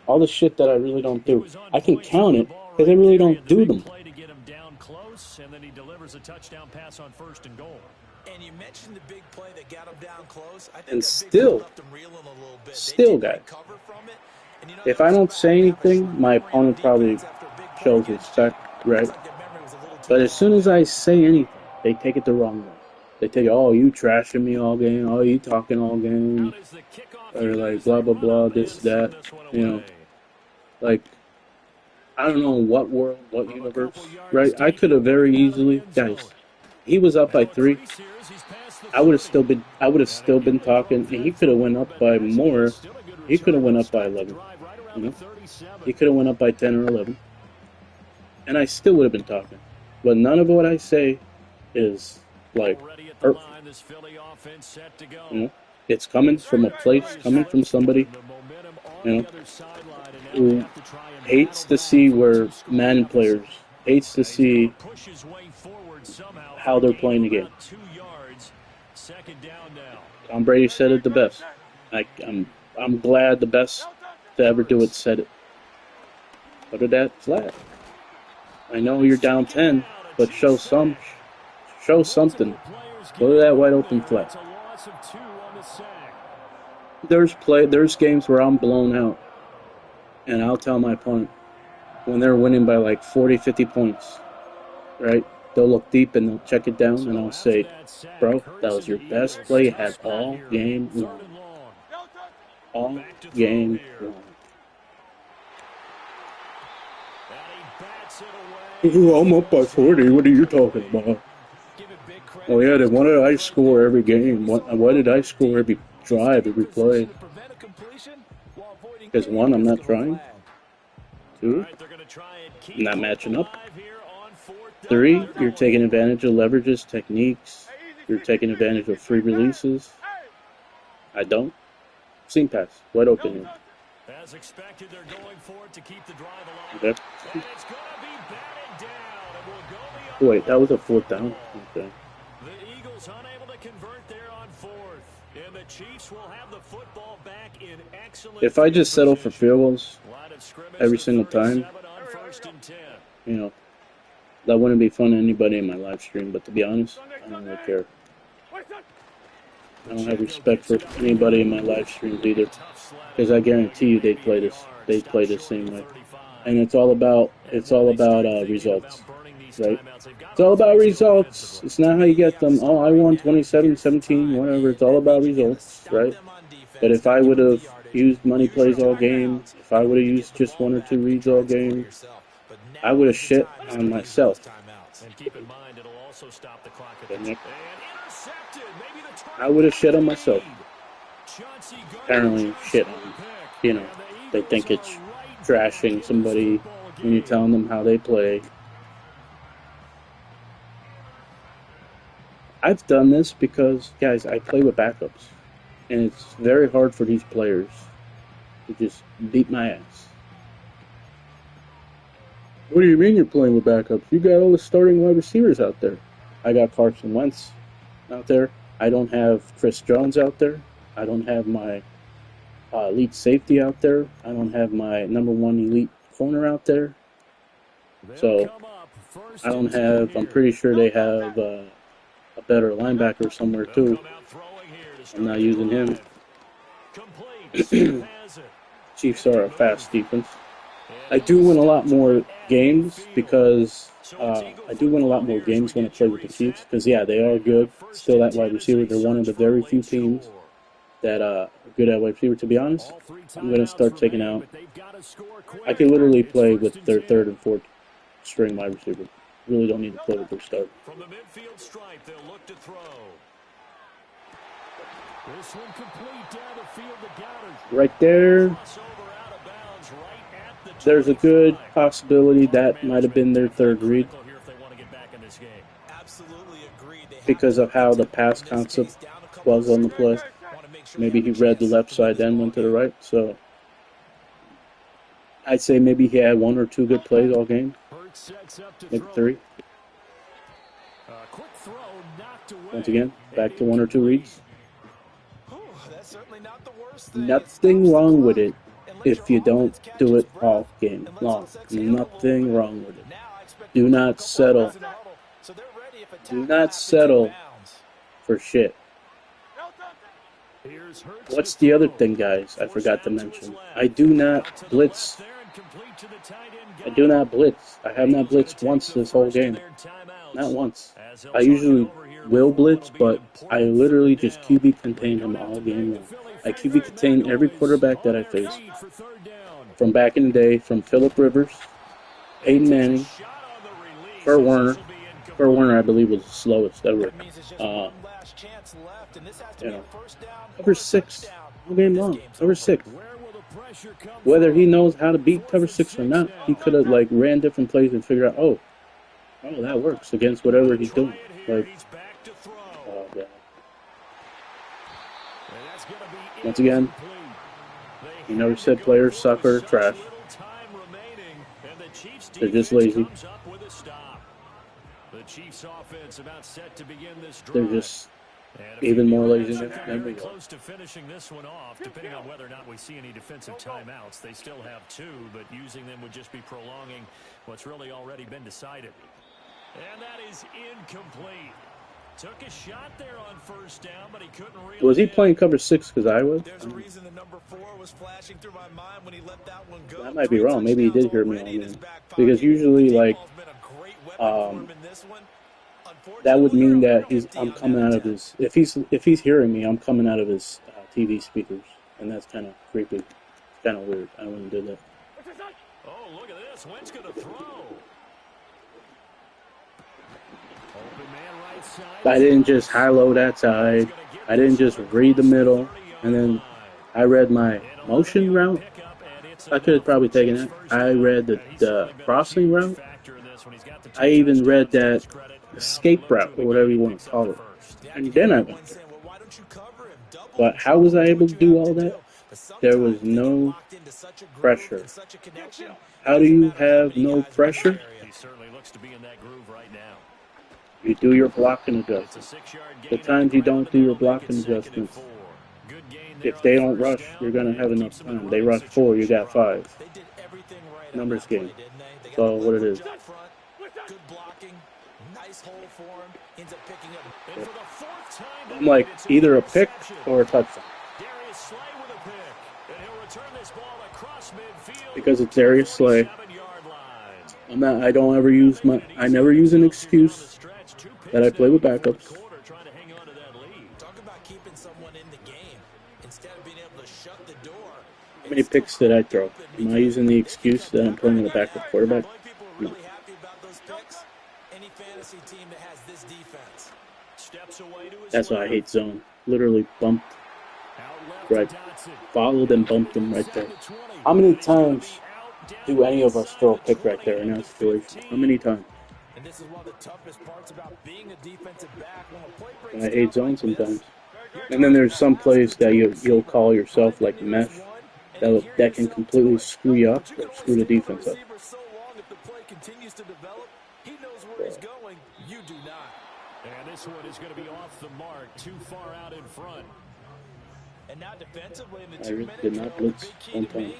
All the shit that I really don't do. I can count it because I really don't do them. And you mentioned the big play that got him down close. I think and still, guys, if I don't say anything, my opponent probably shows respect, right? But as soon as I say anything, they take it the wrong way. They take, oh, you trashing me all game, oh, you talking all game, or like blah, blah, blah, this, that, Like, I don't know what world, what universe, right? I could have very easily, guys, he was up by 3. I would have still been talking, and he could have went up by more. He could have went up by 11. He could have went up by 10 or 11. And I still would have been talking. But none of what I say is like hurtful. It's coming from a place, coming from somebody, who hates to see where Madden players hates to see how they're playing the game. Tom Brady said it the best. I'm glad the best to ever do it said it. Put it at flat. I know you're down 10, but show something. Go to that wide open flat. There's games where I'm blown out, and I'll tell my opponent when they're winning by like 40, 50 points, right? They'll look deep and they'll check it down, and I'll say, bro, that was your best play you had all game long. All game long. Ooh, I'm up by 40. What are you talking about? Oh, yeah, then why did I score every game? Why did I score every drive, every play? Because 1, I'm not trying. 2, I'm not matching up. 3, you're taking advantage of leverages, techniques. You're taking advantage of free releases. I don't. Seam pass. Wide open here. As expected, they're going for it to keep the drive alive. Okay. And it's going to be batted down. And will go the Wait, that was a 4th down? Okay. The Eagles unable to convert there on 4th. And the Chiefs will have the football back in excellent. If I just settle for field goals every single time, That wouldn't be fun to anybody in my live stream, but to be honest, I don't really care. I don't have respect for anybody in my live streams either, because I guarantee you they'd play the same way. And it's all about results, right? It's all about results. It's not how you get them. Oh, I won 27-17, whatever. It's all about results, right? But if I would have used money plays all game, if I would have used just one or two reads all game, I would have shit on myself. I would have shit on myself. Apparently shit on, they think it's trashing somebody when you're telling them how they play. I've done this because, guys, I play with backups. And it's very hard for these players to just beat my ass. What do you mean you're playing with backups? You got all the starting wide receivers out there. I got Carson Wentz out there. I don't have Chris Jones out there. I don't have my elite safety out there. I don't have my number one elite corner out there. So I don't have, I'm pretty sure they have a better linebacker somewhere too. I'm not using him. Chiefs are a fast defense. I do win a lot more games because I do win a lot more games when I play with the Chiefs because, yeah, they are good. Still at wide receiver. They're one of the very few teams that are good at wide receiver. To be honest, I'm going to start taking out. I can literally play with their third and fourth string wide receiver. Really don't need to play with their start. From the midfield stripe, they'll look to throw. This one complete down the field to Goddard. Right there. There's a good possibility that might have been their third read because of how the pass concept was on the play. Maybe he read the left side, then went to the right. So I'd say maybe he had one or two good plays all game. Maybe three. Once again, back to one or two reads. Nothing wrong with it if you don't do it all game long. Nothing wrong with it. Do not settle. Do not settle for shit. What's the other thing, guys? I forgot to mention. I do not blitz. I do not blitz. I have not blitzed once this whole game. Not once. I usually will blitz, but I literally just QB contain him all game long. I QB contain every quarterback that I face. From back in the day, from Phillip Rivers, Peyton Manning, Kurt Warner. Kurt Warner, I believe, was the slowest ever. Cover 6 all game long. Cover 6. Whether he knows how to beat cover 6 or not, he could have ran different plays and figured out, oh, that works against whatever he's doing. God. Once again, you never said players suck or trash. They're just lazy. They're just even more lazy than we are. Close to finishing this one off, depending on whether or not we see any defensive timeouts. They still have 2, but using them would just be prolonging what's really already been decided. And that is incomplete. Took a shot there on first down, but he couldn't really. Was he playing cover 6 because I was? There's a reason the number 4 was flashing through my mind when he let that one go. I might be wrong. Maybe he did hear me on game. Because usually, that would mean that I'm coming out of his. If he's hearing me, I'm coming out of his TV speakers, and that's kind of creepy. It's kind of weird. I wouldn't do that. Oh, look at this! Wentz gonna throw. I didn't just high-low that side. I didn't just read the middle, and then I read my motion route. I could have probably taken it. I read the crossing route. I even read that escape route, or whatever you want to call it. And then I went there. But how was I able to do all that? There was no pressure. How do you have no pressure? You do your blocking adjustments. The times you don't do your blocking adjustments, if they don't rush, you're going to have enough time. They rush 4, you got 5. Numbers game. So what it is. for the fourth time I'm like, tonight, it's an either a pick interception. or a touchdown. Darius Slay with a pick. And he'll return this ball across midfield Because it's to the Darius Slay. 47-yard line. I never use an excuse that I play with backups. Talk about keeping someone in the game instead of being able to shut the door. How many picks did I throw? Am I using the excuse that I'm playing with a backup quarterback? The only people who are really happy about those picks, any fantasy team that has this defense. Steps away to his That's why I left. hate zone. Literally bumped, Out left right, to Dotson. followed and bumped him right there. How many times do any of us throw a pick right there in that situation? How many times? And this is one of the toughest parts about being a defensive back. When a play breaks And I hate down zone like this, sometimes. And then there's some plays that you'll call yourself like mesh that can completely screw you up or screw the defense up. so long, if the play continues to develop, he knows where he's going. You do not. And this one is going to be off the mark, too far out in front. And now defensively in the I 2 really minute did drill, not the blitz big key one to time. me,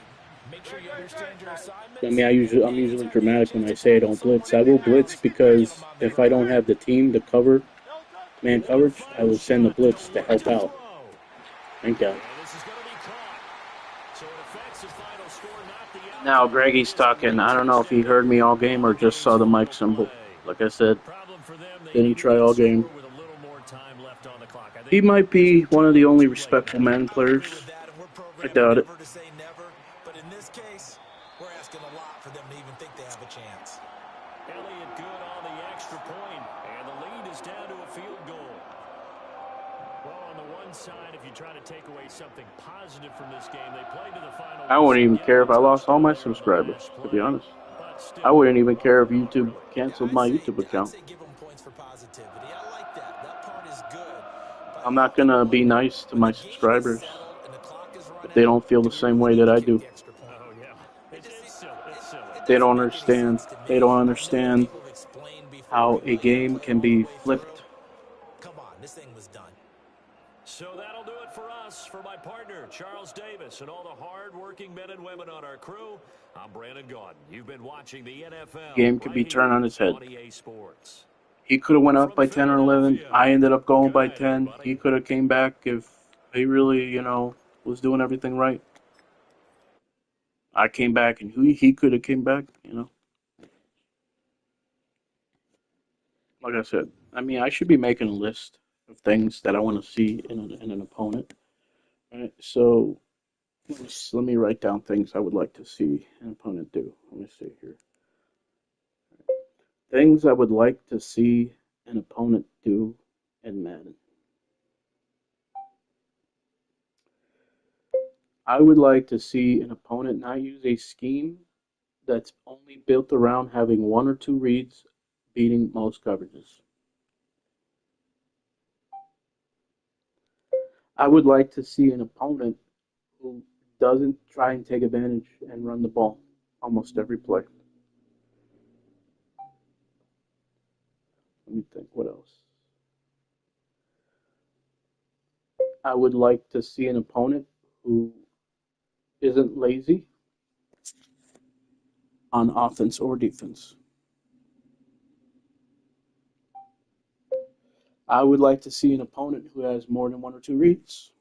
make sure you understand your assignments. I mean, I'm usually dramatic when I say I don't blitz. I will blitz because if I don't have the team to cover man coverage, I will send the blitz to help out. Thank God. Now Greggy's talking. I don't know if he heard me all game or just saw the mic symbol. Like I said, didn't try all game. He might be one of the only respectful Madden players. I doubt it. But in this case, we're asking a lot for them to even think they have a chance. Elliott good on the extra point, and the lead is down to a field goal. Well, on the one side, if you try to take away something positive from this game, they played to the final. I wouldn't even care if I lost all my subscribers, to be honest. I wouldn't even care if YouTube canceled my YouTube account. Give them points for positivity. I like that. That part is good. I'm not gonna be nice to my subscribers if they don't feel the same way that I do. Oh, yeah. It's silly. It's silly. They don't understand. They don't understand how a game can be flipped. Come on, this thing was done. So that'll do it for us. For my partner, Charles Davis, and all the hard-working men and women on our crew, I'm Brandon Gaudin. You've been watching the NFL. Game could be turned on its head. On EA Sports. He could have went up by 10 or 11. I ended up going by 10. He could have came back if he really, was doing everything right. I came back and he could have came back, Like I said, I mean, I should be making a list of things that I want to see in an opponent. Right? So let me write down things I would like to see an opponent do. Let me see here. Things I would like to see an opponent do in Madden. I would like to see an opponent not use a scheme that's only built around having one or two reads beating most coverages. I would like to see an opponent who doesn't try and take advantage and run the ball almost every play. Let me think, what else? I would like to see an opponent who isn't lazy on offense or defense. I would like to see an opponent who has more than one or two reads.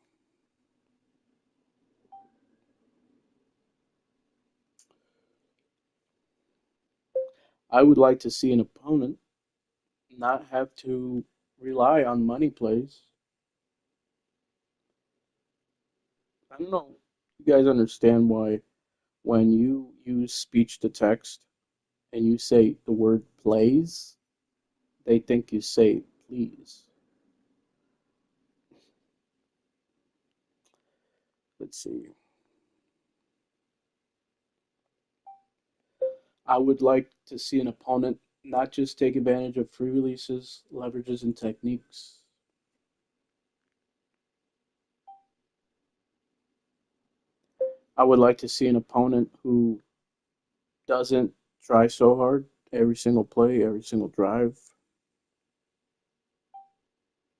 I would like to see an opponent not have to rely on money plays. I don't know. You guys understand why when you use speech to text and you say the word plays, they think you say please. Let's see. I would like to see an opponent not just take advantage of free releases, leverages, and techniques. I would like to see an opponent who doesn't try so hard every single play, every single drive.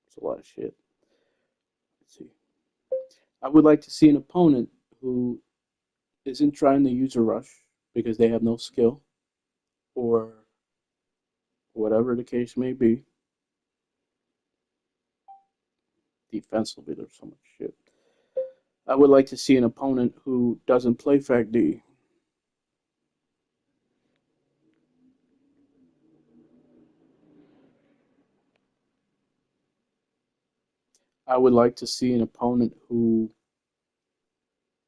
It's a lot of shit. Let's see. I would like to see an opponent who isn't trying to use a rush because they have no skill or whatever the case may be. defensively, there's so much shit. I would like to see an opponent who doesn't play Fac D. I would like to see an opponent who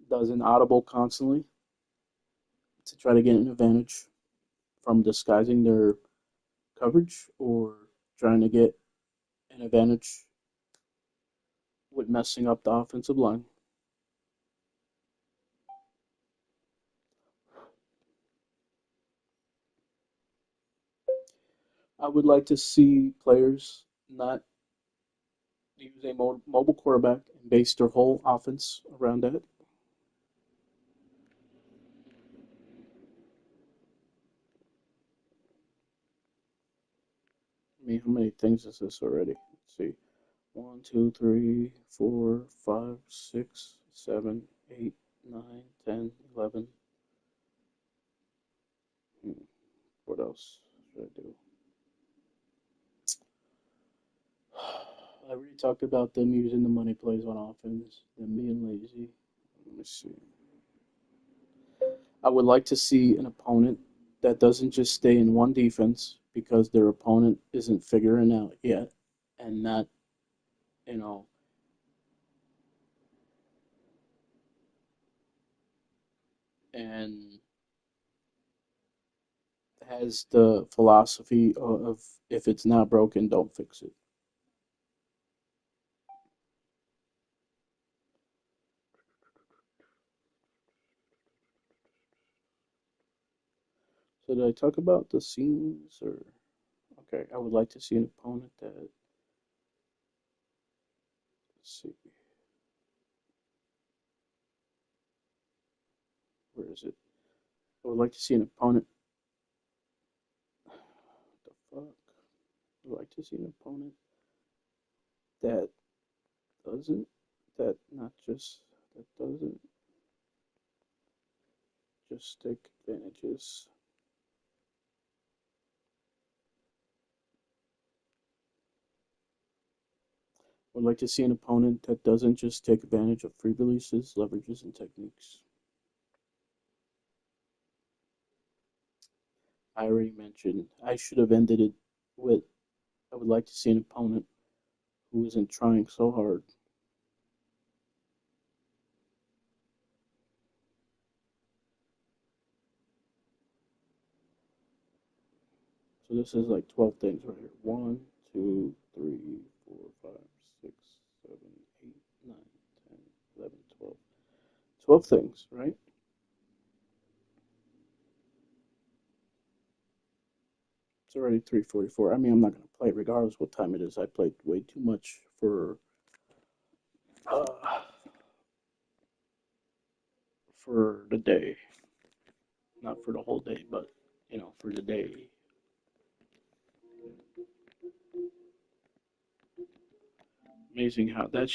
doesn't audible constantly to try to get an advantage from disguising their coverage or trying to get an advantage with messing up the offensive line. I would like to see players not use a mobile quarterback and base their whole offense around that. I mean, how many things is this already? Let's see. 1, 2, 3, 4, 5, 6, 7, 8, 9, 10, 11. What else should I do? I already talked about them using the money plays on offense, them being lazy. Let me see. I would like to see an opponent that doesn't just stay in one defense because their opponent isn't figuring out yet and not, you know, and has the philosophy of if it's not broken, don't fix it. So did I talk about the scenes or okay, I would like to see an opponent that let's see, where is it? I would like to see an opponent the fuck? I would like to see an opponent that doesn't that not just that doesn't just take advantages. I would like to see an opponent that doesn't just take advantage of free releases, leverages, and techniques. I already mentioned I should have ended it with I would like to see an opponent who isn't trying so hard. So this is like 12 things right here. 1, 2, 3, 4, 5, 6, 7, 8, 9, 10, 11, 12. 12 things, right? It's already 3:44. I mean, I'm not going to play regardless what time it is. I played way too much uh, for the day. Not for the whole day, but for the day. Amazing how that